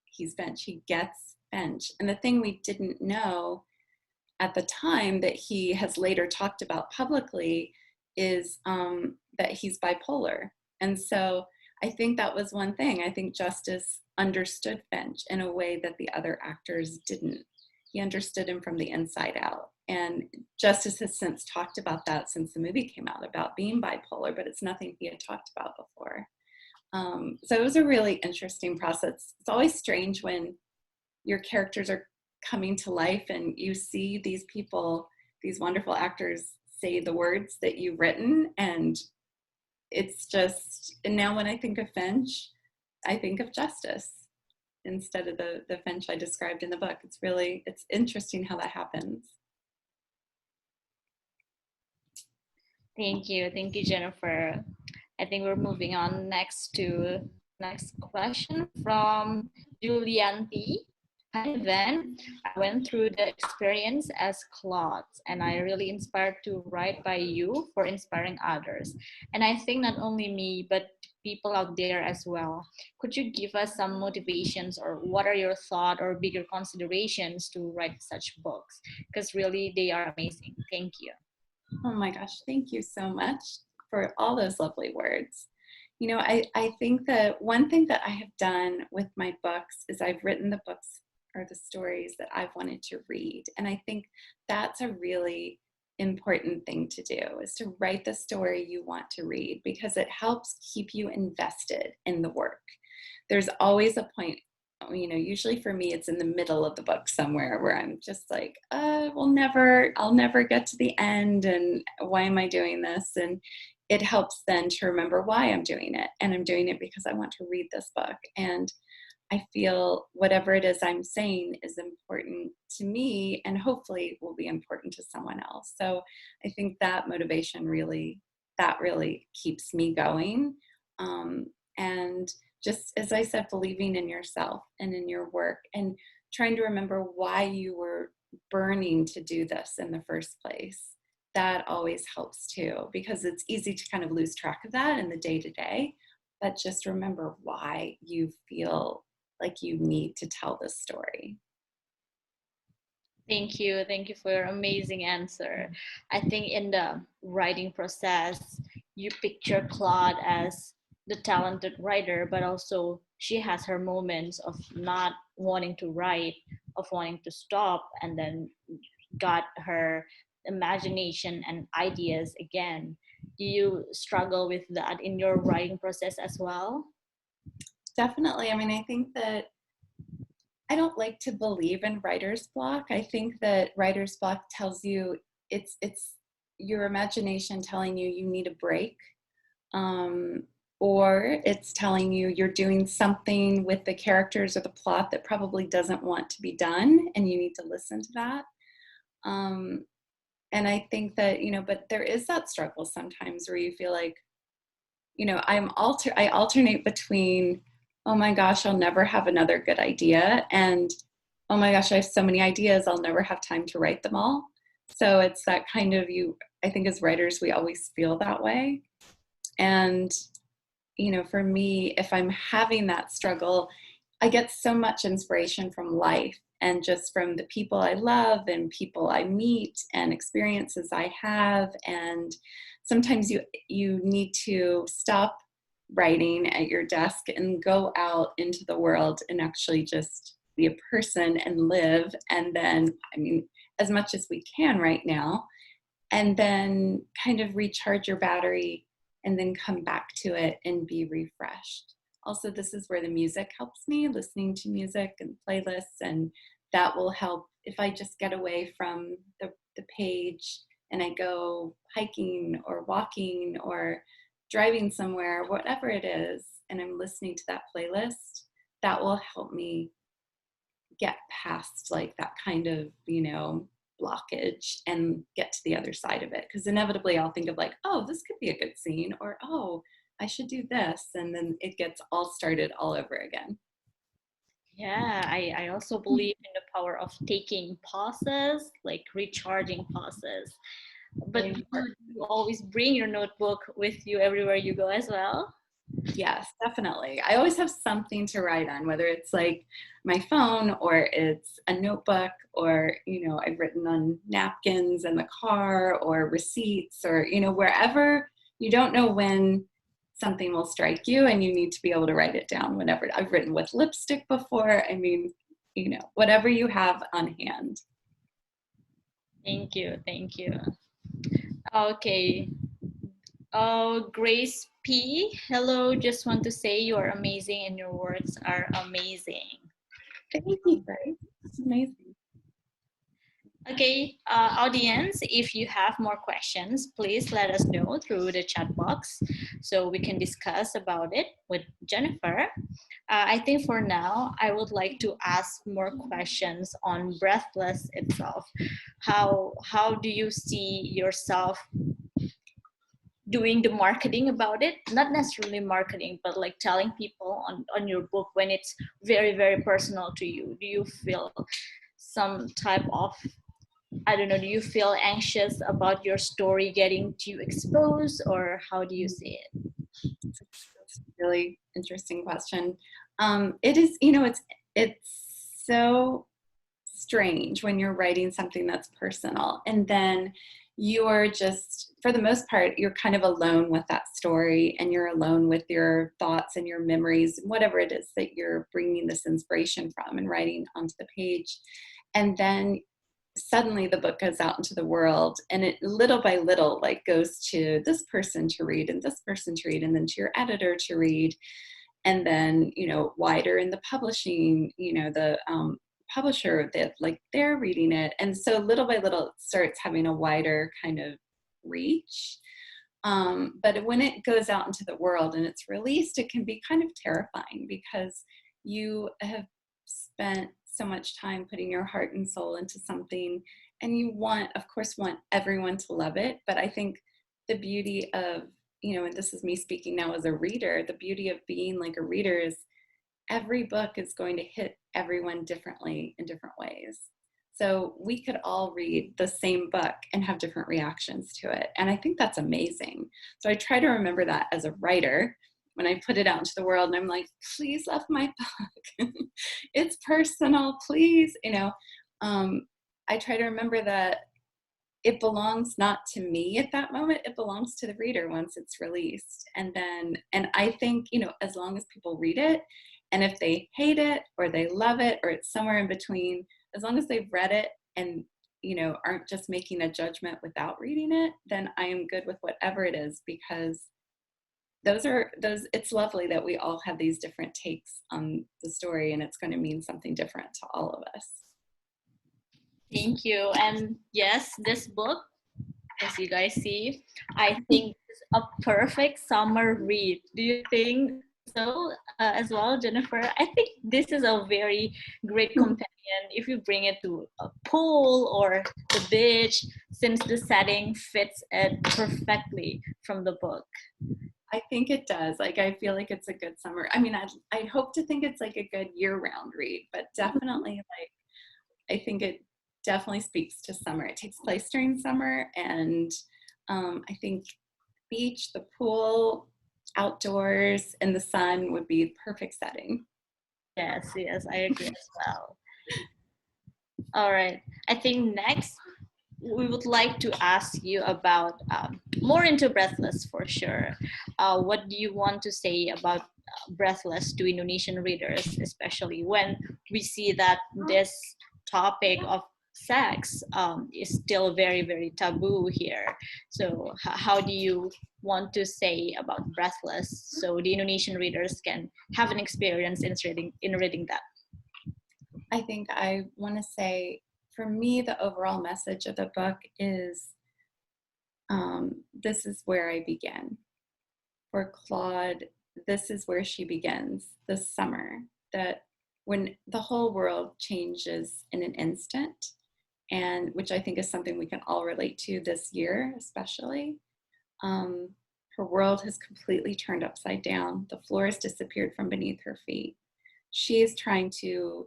he's Finch. He gets Finch. And the thing we didn't know at the time that he has later talked about publicly is that he's bipolar. And so I think that was one thing. I think Justice understood Finch in a way that the other actors didn't. He understood him from the inside out. And Justice has since talked about that since the movie came out, about being bipolar, but it's nothing he had talked about before. So it was a really interesting process. It's always strange when your characters are coming to life and you see these people, these wonderful actors, say the words that you've written, and it's just, and now when I think of Finch, I think of Justice instead of the Finch I described in the book. It's interesting how that happens. Thank you, Jennifer. I think we're moving on next question from Julianti. Hi, Niven. I went through the experience as Claude, and I really inspired to write by you for inspiring others. And I think not only me, but people out there as well. Could you give us some motivations, or what are your thoughts or bigger considerations to write such books? Because really, they are amazing. Thank you. Oh my gosh, thank you so much for all those lovely words. You know, I think that one thing that I have done with my books is I've written the books or the stories that I've wanted to read. And I think that's a really important thing to do, is to write the story you want to read, because it helps keep you invested in the work. There's always a point, you know, usually for me, it's in the middle of the book somewhere where I'm just like, I'll never get to the end. And why am I doing this? And it helps then to remember why I'm doing it. And I'm doing it because I want to read this book. And I feel whatever it is I'm saying is important to me, and hopefully will be important to someone else. So I think that motivation really keeps me going. And just, as I said, believing in yourself and in your work, and trying to remember why you were burning to do this in the first place. That always helps too, because it's easy to kind of lose track of that in the day-to-day, but just remember why you feel like you need to tell this story. Thank you for your amazing answer. I think in the writing process, you picture Claude as the talented writer, but also she has her moments of not wanting to write, of wanting to stop, and then got her imagination and ideas again. Do you struggle with that in your writing process as well? Definitely. I mean, I think that I don't like to believe in writer's block. I think that writer's block tells you it's your imagination telling you you need a break, or it's telling you you're doing something with the characters or the plot that probably doesn't want to be done, and you need to listen to that. And I think that, but there is that struggle sometimes where you feel like, I alternate between, oh my gosh, I'll never have another good idea, and oh my gosh, I have so many ideas, I'll never have time to write them all. So it's that kind of, I think as writers, we always feel that way. And, for me, if I'm having that struggle, I get so much inspiration from life and just from the people I love and people I meet and experiences I have. And sometimes you need to stop writing at your desk and go out into the world and actually just be a person and live. And then, as much as we can right now, and then kind of recharge your battery and then come back to it and be refreshed. Also, this is where the music helps me, listening to music and playlists, and that will help if I just get away from the page and I go hiking or walking or driving somewhere, whatever it is, and I'm listening to that playlist, that will help me get past like that kind of, blockage and get to the other side of it. Because inevitably I'll think of like, oh, this could be a good scene, or, oh, I should do this. And then it gets all started all over again. Yeah, I also believe in the power of taking pauses, like recharging pauses. But you always bring your notebook with you everywhere you go as well? Yes, definitely. I always have something to write on, whether it's like my phone or it's a notebook, or, I've written on napkins in the car or receipts, or, wherever you don't know when something will strike you and you need to be able to write it down whenever. I've written with lipstick before. Whatever you have on hand. Thank you. Okay. Grace P. Hello, just want to say you are amazing and your words are amazing. Thank you, Grace. It's amazing. Okay, audience, if you have more questions, please let us know through the chat box so we can discuss about it with Jennifer. I think for now, I would like to ask more questions on Breathless itself. How do you see yourself doing the marketing about it? Not necessarily marketing, but like telling people on your book when it's very, very personal to you. Do you feel some type of, I don't know, do you feel anxious about your story getting too exposed, or how do you see it? That's a really interesting question. It is, it's so strange when you're writing something that's personal, and then you're just, for the most part, you're kind of alone with that story, and you're alone with your thoughts and your memories, whatever it is that you're bringing this inspiration from and writing onto the page. And then suddenly the book goes out into the world, and it little by little like goes to this person to read and this person to read, and then to your editor to read, and then wider in the publishing, the publisher that like they're reading it, and so little by little it starts having a wider kind of reach. But when it goes out into the world and it's released, it can be kind of terrifying because you have spent so much time putting your heart and soul into something, and you of course want everyone to love it. But I think the beauty of, and this is me speaking now as a reader, the beauty of being like a reader is every book is going to hit everyone differently in different ways. So we could all read the same book and have different reactions to it. And I think that's amazing. So I try to remember that as a writer when I put it out into the world, and I'm like, please love my book. It's personal, please. I try to remember that it belongs not to me at that moment, it belongs to the reader once it's released. And I think, as long as people read it, and if they hate it or they love it or it's somewhere in between, as long as they've read it and, aren't just making a judgment without reading it, then I am good with whatever it is, because it's lovely that we all have these different takes on the story, and it's going to mean something different to all of us. Thank you. And yes, this book As you guys see, I think it's a perfect summer read. Do you think so as well, Jennifer? I think this is a very great companion if you bring it to a pool or the beach, since the setting fits it perfectly from the book. I think it does. Like, I feel like it's a good summer. I mean, I hope to think it's like a good year-round read, but definitely, like, I think it definitely speaks to summer. It takes place during summer, and I think beach, the pool, outdoors, in the sun would be perfect setting. Yes, yes, I agree as well. All right. I think next we would like to ask you about more into Breathless for sure. What do you want to say about Breathless to Indonesian readers, especially when we see that this topic of sex is still very, very taboo here? So how do you want to say about Breathless so the Indonesian readers can have an experience in reading that? I think I want to say, for me, the overall message of the book is this is where I begin. For Claude, this is where she begins this summer, that when the whole world changes in an instant, and which I think is something we can all relate to this year, especially. Her world has completely turned upside down. The floor has disappeared from beneath her feet. She is trying to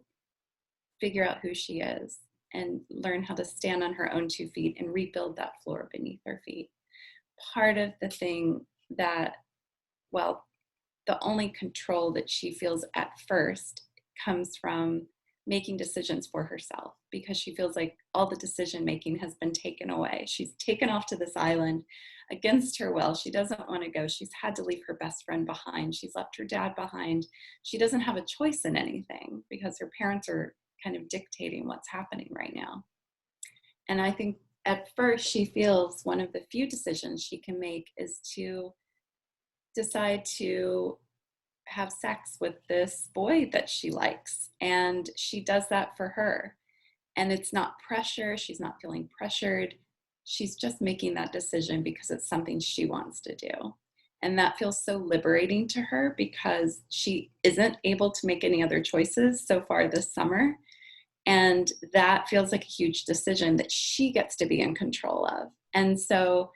figure out who she is and learn how to stand on her own 2 feet and rebuild that floor beneath her feet. Part of the thing that, well, the only control that she feels at first comes from making decisions for herself, because she feels like all the decision making has been taken away. She's taken off to this island against her will. She doesn't want to go. She's had to leave her best friend behind. She's left her dad behind. She doesn't have a choice in anything because her parents are kind of dictating what's happening right now. And I think at first she feels one of the few decisions she can make is to decide to have sex with this boy that she likes. And she does that for her. And it's not pressure. She's not feeling pressured. She's just making that decision because it's something she wants to do. And that feels so liberating to her because she isn't able to make any other choices so far this summer. And that feels like a huge decision that she gets to be in control of. And so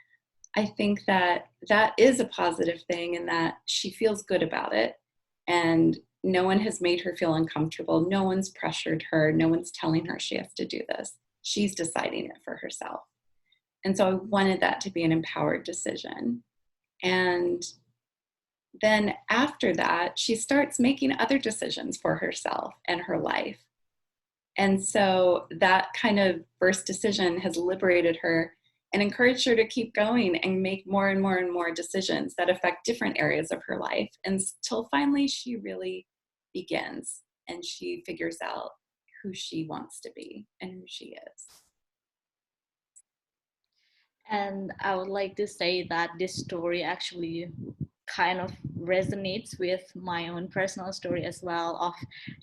I think that that is a positive thing, in that she feels good about it. And no one has made her feel uncomfortable. No one's pressured her. No one's telling her she has to do this. She's deciding it for herself. And so I wanted that to be an empowered decision. And then after that, she starts making other decisions for herself and her life. And so that kind of first decision has liberated her and encouraged her to keep going and make more and more and more decisions that affect different areas of her life, until finally she really begins and she figures out who she wants to be and who she is. And I would like to say that this story actually kind of resonates with my own personal story as well, of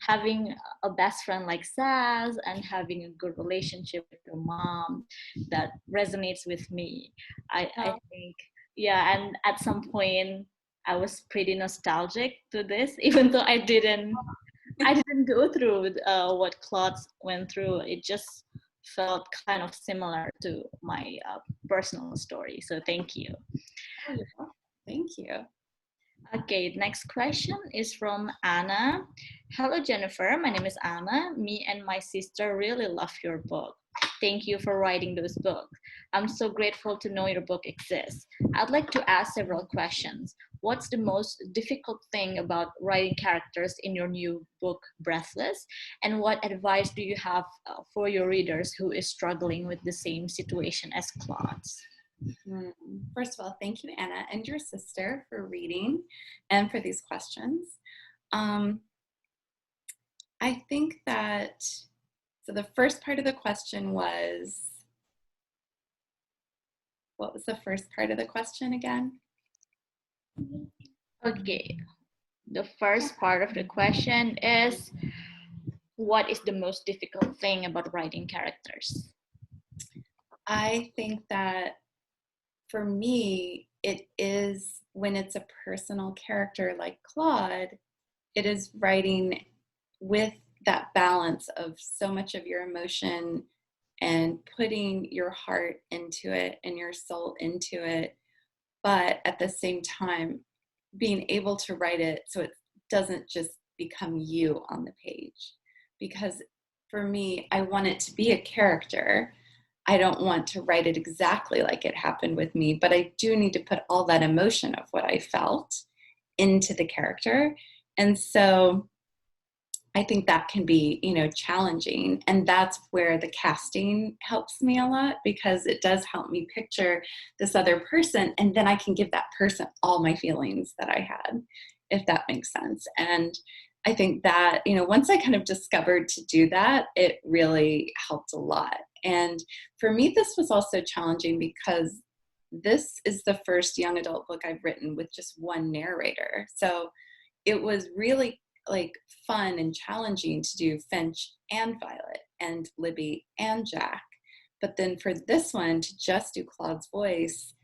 having a best friend like Saz and having a good relationship with your mom. That resonates with me. I think, yeah, and at some point I was pretty nostalgic to this, even though I didn't go through what Claude went through. It just felt kind of similar to my personal story. So thank you. Thank you. Okay, next question is from Anna. Hello, Jennifer. My name is Anna. Me and my sister really love your book. Thank you for writing those books. I'm so grateful to know your book exists. I'd like to ask several questions. What's the most difficult thing about writing characters in your new book, Breathless? And what advice do you have for your readers who is struggling with the same situation as Claude's? First of all, thank you, Anna, and your sister for reading and for these questions. I think that, so the first part of the question was, what was the first part of the question again? Okay, the first part of the question is, what is the most difficult thing about writing characters? I think that for me, it is when it's a personal character like Claude, it is writing with that balance of so much of your emotion and putting your heart into it and your soul into it, but at the same time being able to write it so it doesn't just become you on the page. Because for me, I want it to be a character. I don't want to write it exactly like it happened with me, but I do need to put all that emotion of what I felt into the character. And so I think that can be, challenging. And that's where the casting helps me a lot, because it does help me picture this other person. And then I can give that person all my feelings that I had, if that makes sense. And I think that, once I kind of discovered to do that, it really helped a lot. And for me, this was also challenging because this is the first young adult book I've written with just one narrator. So it was really fun and challenging to do Finch and Violet and Libby and Jack. But then for this one to just do Claude's voice,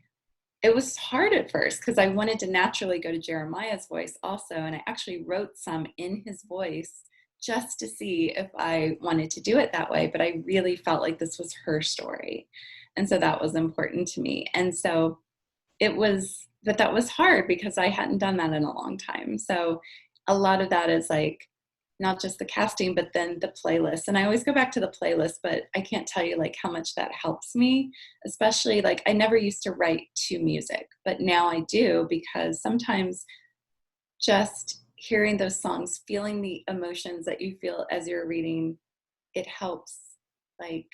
it was hard at first because I wanted to naturally go to Jeremiah's voice also. And I actually wrote some in his voice just to see if I wanted to do it that way. But I really felt like this was her story. And so that was important to me. And so that was hard because I hadn't done that in a long time. So a lot of that is not just the casting, but then the playlist. And I always go back to the playlist, but I can't tell you how much that helps me, especially I never used to write to music, but now I do, because sometimes just hearing those songs, feeling the emotions that you feel as you're reading, it helps me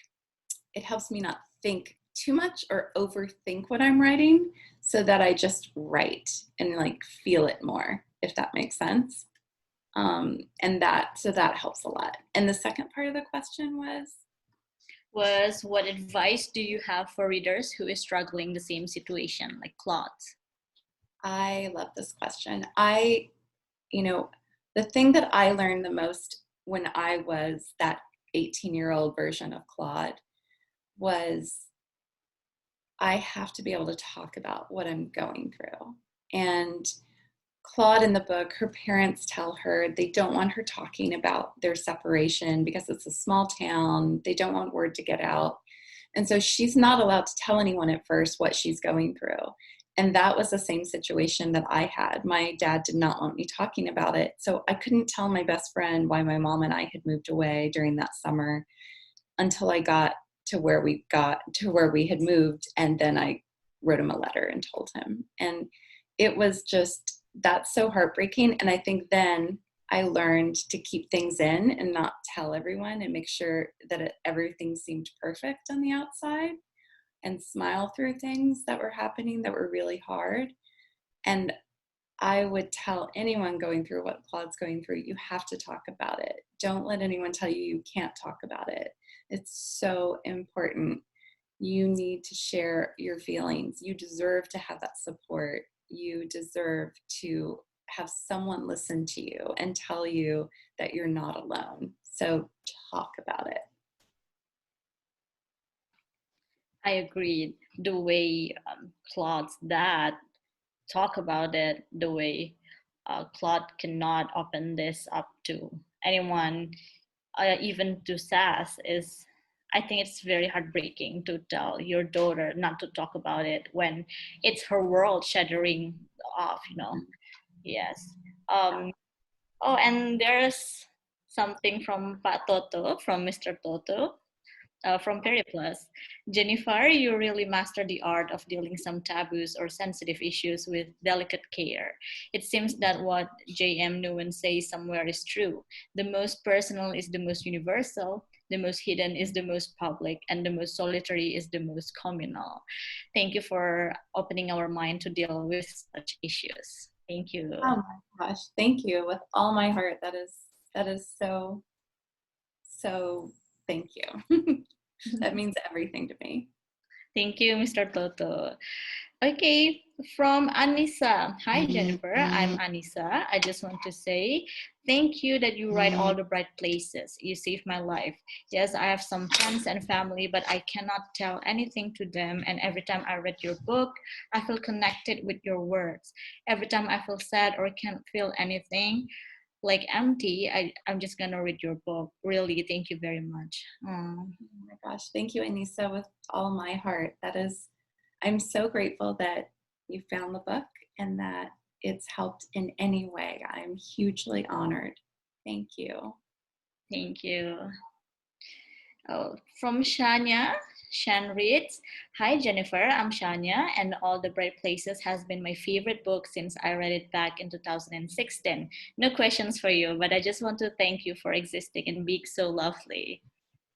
not think too much or overthink what I'm writing, so that I just write and feel it more, if that makes sense. So that helps a lot. And the second part of the question was what advice do you have for readers who is struggling the same situation like Claude? I love this question. The thing that I learned the most when I was that 18-year-old version of Claude was I have to be able to talk about what I'm going through. And Claude in the book, her parents tell her they don't want her talking about their separation because it's a small town. They don't want word to get out. And so she's not allowed to tell anyone at first what she's going through. And that was the same situation that I had. My dad did not want me talking about it. So I couldn't tell my best friend why my mom and I had moved away during that summer until I got to where we had moved. And then I wrote him a letter and told him. And it was just, that's so heartbreaking. And I think then I learned to keep things in and not tell everyone and make sure that everything seemed perfect on the outside, and smile through things that were happening that were really hard. And I would tell anyone going through what Claude's going through, you have to talk about it. Don't let anyone tell you you can't talk about it. It's so important. You need to share your feelings. You deserve to have that support. You deserve to have someone listen to you and tell you that you're not alone. So talk about it. I agree. The way Claude's dad talk about it, the way Claude cannot open this up to anyone, even to Sass, I think it's very heartbreaking to tell your daughter not to talk about it when it's her world shattering off, Yes. And there's something from Pak Toto, from Mr. Toto. From Periplus. Jennifer, you really mastered the art of dealing some taboos or sensitive issues with delicate care. It seems that what J.M. Niven says somewhere is true. The most personal is the most universal, the most hidden is the most public, and the most solitary is the most communal. Thank you for opening our mind to deal with such issues. Thank you. Oh my gosh, thank you with all my heart. That is so thank you. That means everything to me. Thank you, Mr. Toto. Okay, from Anissa. Hi, Jennifer. I'm Anissa. I just want to say thank you that you write all the bright places. You saved my life. Yes, I have some friends and family, but I cannot tell anything to them. And every time I read your book, I feel connected with your words. Every time I feel sad or can't feel anything, like empty, I'm just gonna read your book. Really, thank you very much. Oh my gosh, thank you, Anissa, with all my heart. I'm so grateful that you found the book and that it's helped in any way. I'm hugely honored. Thank you. Thank you. Oh, from Shania, Shan reads, Hi Jennifer, I'm Shania, and All the Bright Places has been my favorite book since I read it back in 2016. No questions for you, but I just want to thank you for existing and being so lovely.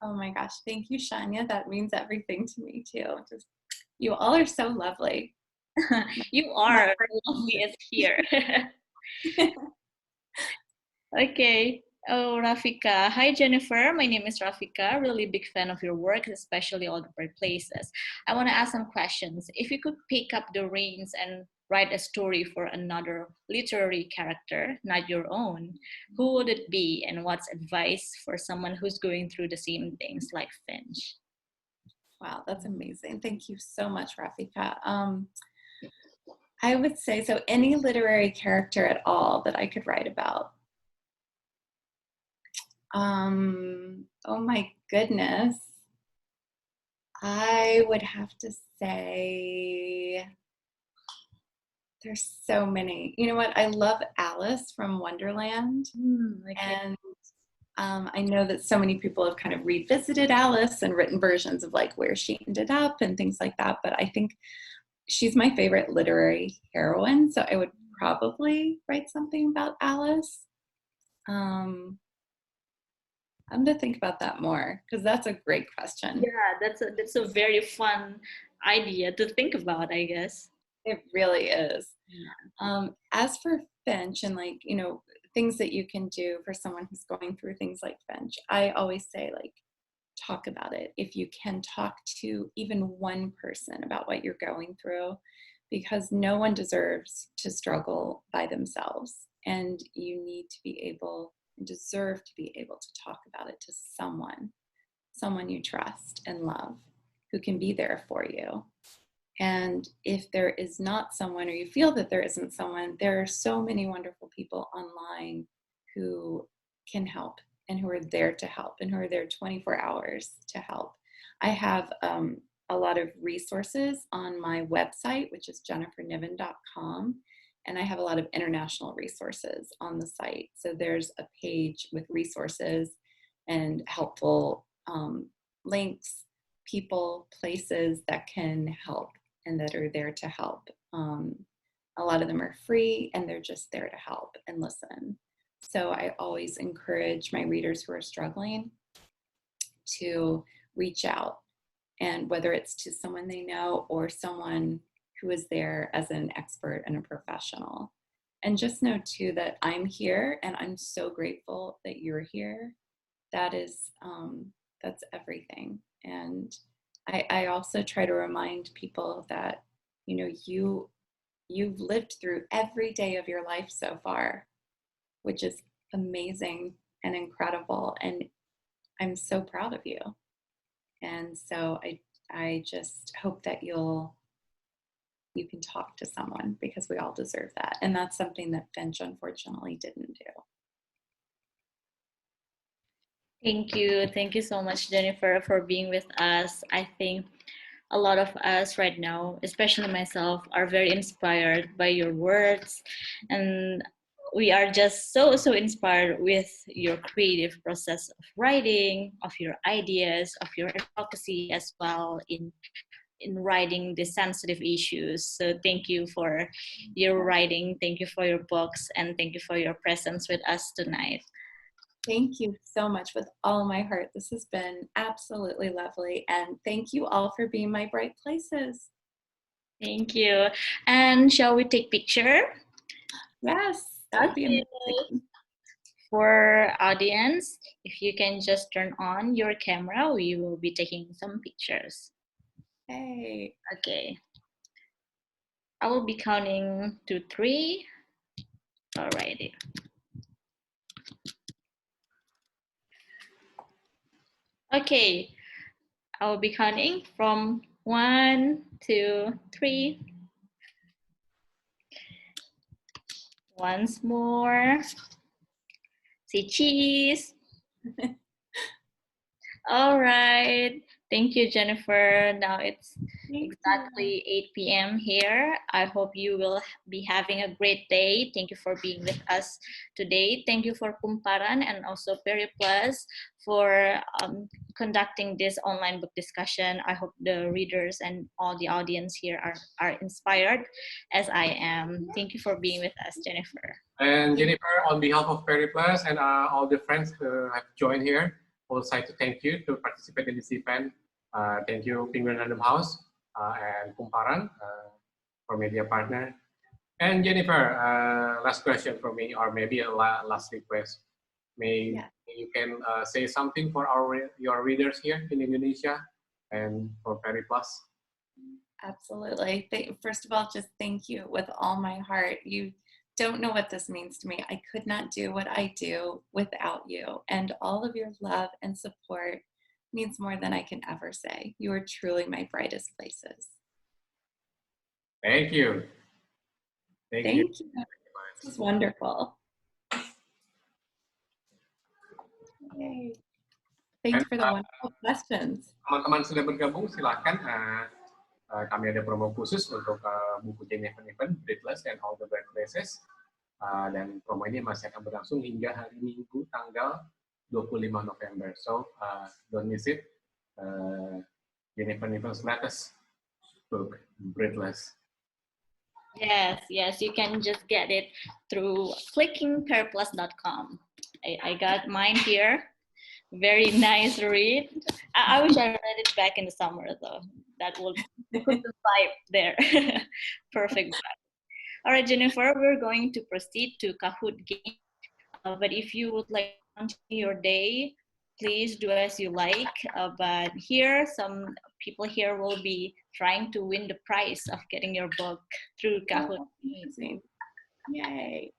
Oh my gosh, thank you, Shania. That means everything to me too. You all are so lovely. You are lovely as here. Okay. Oh, Rafika. Hi, Jennifer. My name is Rafika. Really big fan of your work, especially All the Bright Places. I want to ask some questions. If you could pick up the reins and write a story for another literary character, not your own, who would it be, and what's advice for someone who's going through the same things like Finch? Wow, that's amazing. Thank you so much, Rafika. I would say, so any literary character at all that I could write about. Oh my goodness. I would have to say, there's so many. You know what? I love Alice from Wonderland. And I know that so many people have kind of revisited Alice and written versions of like where she ended up and things like that. But I think she's my favorite literary heroine. So I would probably write something about Alice. I'm going to think about that more because that's a great question. Yeah, that's a very fun idea to think about, I guess. It really is. As for Finch and like, you know, things that you can do for someone who's going through things like Finch, I always say like, talk about it. If you can talk to even one person about what you're going through, because no one deserves to struggle by themselves. And you need to be able and deserve to be able to talk about it to someone you trust and love who can be there for you. And if there is not someone, or you feel that there isn't someone, there are so many wonderful people online who can help and who are there to help and who are there 24 hours to help. I have a lot of resources on my website, which is jenniferniven.com. And I have a lot of international resources on the site. So there's a page with resources and helpful links, people, places that can help and that are there to help. A lot of them are free and they're just there to help and listen. So I always encourage my readers who are struggling to reach out, and whether it's to someone they know or someone who is there as an expert and a professional. And just know too that I'm here and I'm so grateful that you're here. That is, that's everything. And I also try to remind people that, you know, you've lived through every day of your life so far, which is amazing and incredible. And I'm so proud of you. And so I just hope that you can talk to someone, because we all deserve that. And that's something that Finch unfortunately didn't do. Thank you. Thank you so much, Jennifer, for being with us. I think a lot of us right now, especially myself, are very inspired by your words. And we are just so inspired with your creative process of writing, of your ideas, of your advocacy as well in writing the sensitive issues. So thank you for your writing, thank you for your books, and thank you for your presence with us tonight. Thank you so much with all my heart. This has been absolutely lovely. And thank you all for being my bright places. Thank you. And shall we take picture? Yes, that would be amazing. For audience, if you can just turn on your camera, we will be taking some pictures. Hey. Okay. I will be counting to 3. Alrighty. Okay. I will be counting from 1, 2, 3. Once more. Say cheese. All right. Thank you, Jennifer. Now it's exactly 8 p.m. here. I hope you will be having a great day. Thank you for being with us today. Thank you for Kumparan and also Periplus for conducting this online book discussion. I hope the readers and all the audience here are inspired as I am. Thank you for being with us, Jennifer. And Jennifer, on behalf of Periplus and all the friends who have joined here, I would like to thank you to participate in this event. Thank you, Penguin Random House and Kumparan for media partner. And Jennifer, last question for me, or maybe a last request. May you can say something for your readers here in Indonesia and for Periplus. Absolutely. First of all, just thank you with all my heart. You don't know what this means to me. I could not do what I do without you. And all of your love and support means more than I can ever say. You are truly my brightest places. Thank you. Thank you. This is wonderful. Yay. Thank you for the wonderful questions. Teman-teman sudah bergabung, silakan. Kami ada promo khusus untuk buku Niven, Breathless, and All the Breathless. Dan promo ini masih akan berlangsung hingga hari Minggu tanggal 25 November. So don't miss it. Niven's latest book, Breathless. Yes, you can just get it through clicking periplus.com. I got mine here. Very nice read. I wish I read it back in the summer though. That would put the vibe there. Perfect vibe. All right, Jennifer, we're going to proceed to Kahoot game. But if you would like to continue your day, please do as you like. But here, some people here will be trying to win the prize of getting your book through Kahoot. Amazing. Yay.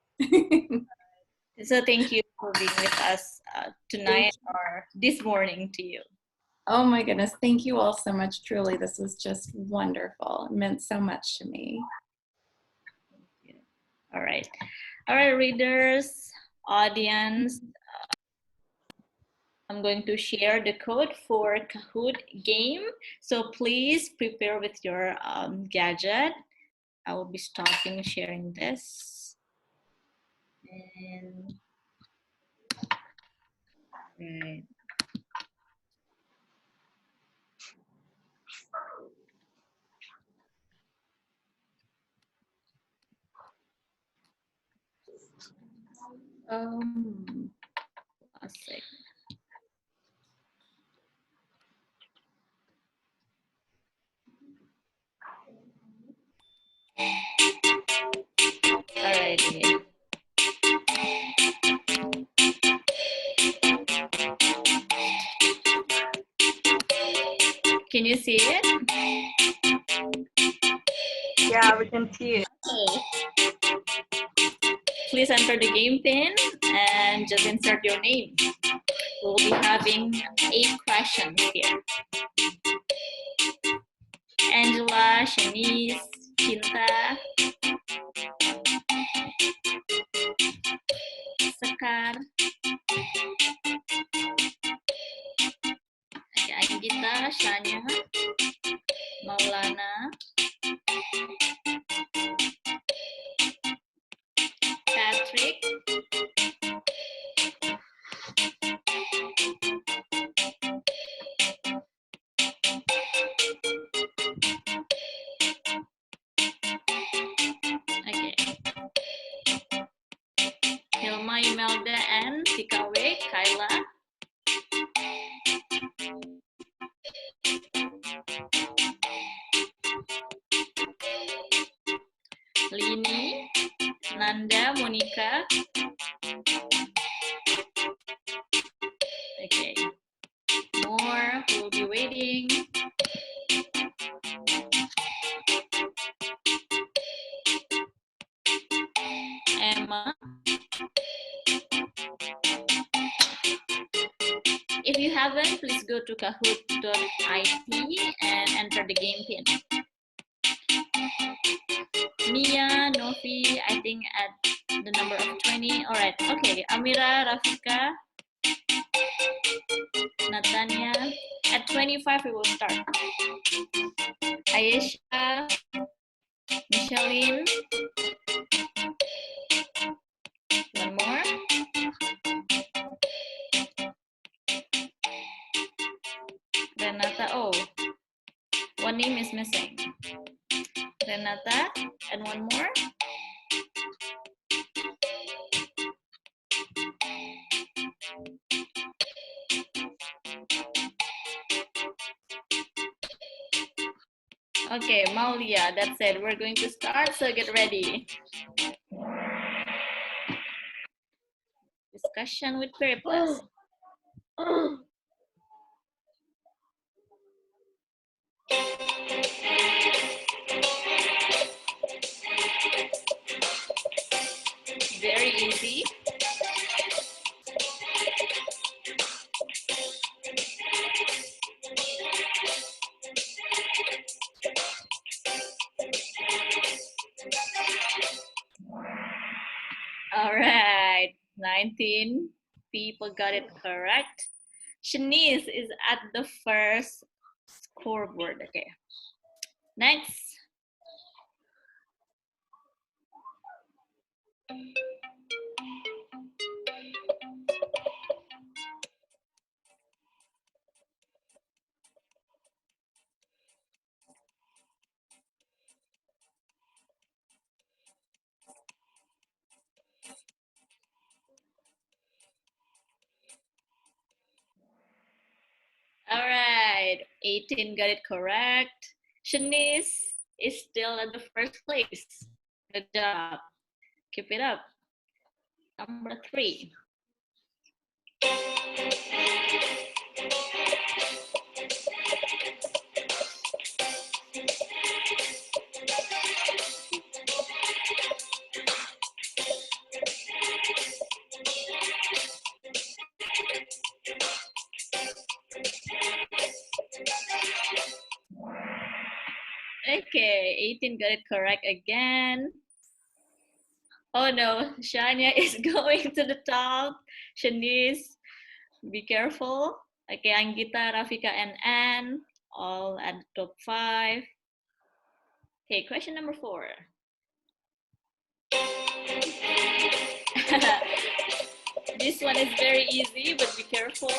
So thank you for being with us tonight or this morning to you. Oh my goodness. Thank you all so much. Truly, this was just wonderful. It meant so much to me. All right, readers, audience. I'm going to share the code for Kahoot game. So please prepare with your gadget. I will be stopping sharing this. And, right. A second. Alrighty. Can you see it? Yeah, we can see it. Okay. Please enter the game pin and just insert your name. We'll be having 8 questions here. Angela, Shanice, Cinta, Sekar, Anggita, Shania, Maulana, Patrick, okay, Hilma, Imelda, and Tikawe, Kyla, Lini, Nanda, Monica. Okay, more, we'll be waiting. haven't, please go to kahoot.it and enter the game pin. Mia, Novi, I think at the number of 20. All right. Okay. Amira, Rafika, Natanya. At 25, we will start. Ayesha, Micheline. One more. Renata. Oh, one name is missing. Renata. And one more. Okay, Maulia, that's it. We're going to start, so get ready. Discussion with Periplus. Very easy. All right, 19 people got it correct. Shanice is at the first scoreboard. Okay. Next. All right, 18 got it correct. Shanice is still at the first place. Good job. Keep it up. Number 3. Okay, 18 got it correct again. Oh no, Shania is going to the top. Shanice, be careful. Okay, Anggita, Rafika, and Anne, all at the top 5. Okay, question number 4. This one is very easy, but be careful.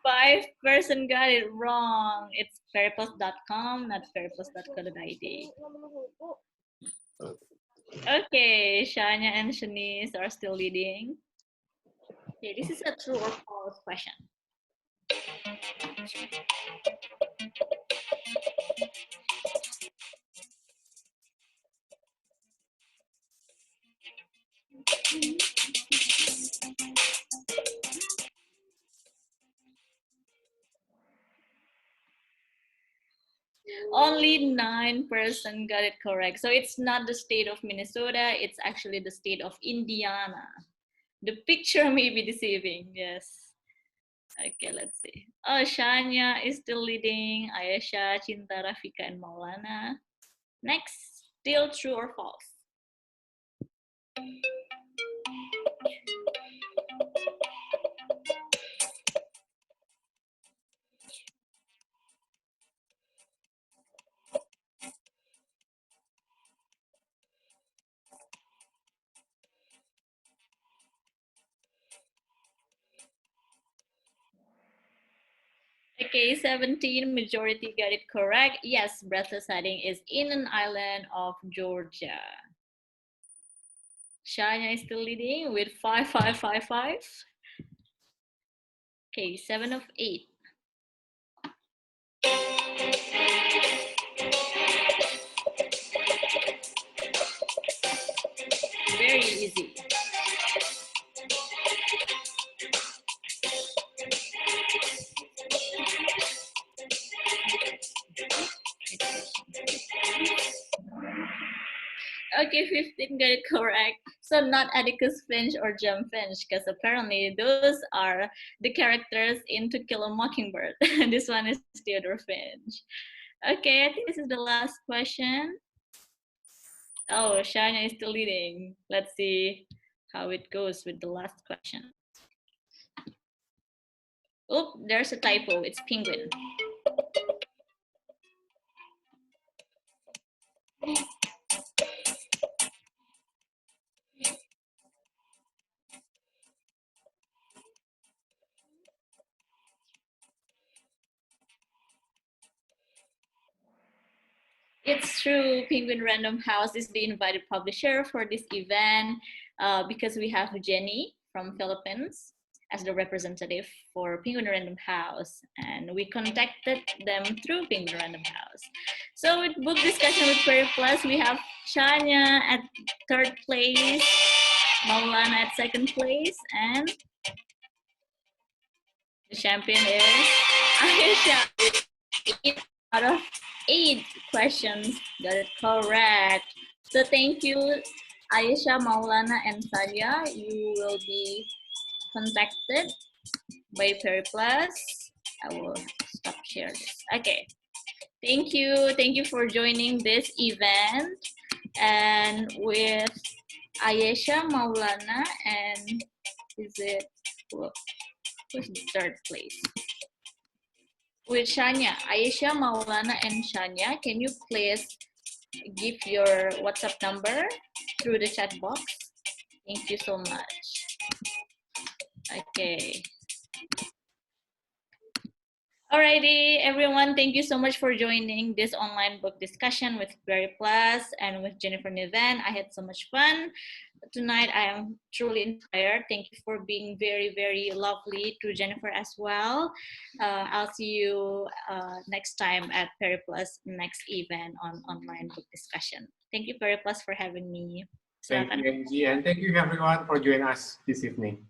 Five person got it wrong. It's periplus.com, not periplus.co.id. Okay, Shania and Shanice are still leading. Okay, this is a true or false question. Only 9% got it correct. So it's not the state of Minnesota, it's actually the state of Indiana. The picture may be deceiving, yes. Okay, let's see. Oh, Shania is still leading. Ayesha, Cinta, Rafika, and Maulana. Next, still true or false? Okay, 17, majority got it correct. Yes, Breathless setting is in an island of Georgia. Shania is still leading with 5555. Okay, 7 of 8. Very easy. Okay, 15 got it correct. So not Atticus Finch or Jem Finch, because apparently those are the characters in To Kill a Mockingbird. This one is Theodore Finch. Okay, I think this is the last question. Oh, Shania is still leading. Let's see how it goes with the last question. Oh, there's a typo. It's penguin. It's true. Penguin Random House is the invited publisher for this event because we have Jenny from Philippines as the representative for Penguin Random House, and we contacted them through Penguin Random House. So with book discussion with Periplus, we have Shania at 3rd place, Maulana at 2nd place, and the champion is Aisha. 8 out of 8 questions got it correct. So thank you, Aisha, Maulana, and Sadia. You will be contacted by Periplus. I will stop sharing this. Okay. Thank you. Thank you for joining this event. And with Aisha, Maulana, and is it who's the 3rd place? With Shania, Aisha, Maulana, and Shania, can you please give your WhatsApp number through the chat box? Thank you so much. Okay. Alrighty, everyone, thank you so much for joining this online book discussion with Periplus and with Jennifer Niven. I had so much fun. Tonight, I am truly inspired. Thank you for being very, very lovely to Jennifer as well. I'll see you next time at Periplus next event on online book discussion. Thank you, Periplus, for having me. Thank you, Angie, and thank you everyone for joining us this evening.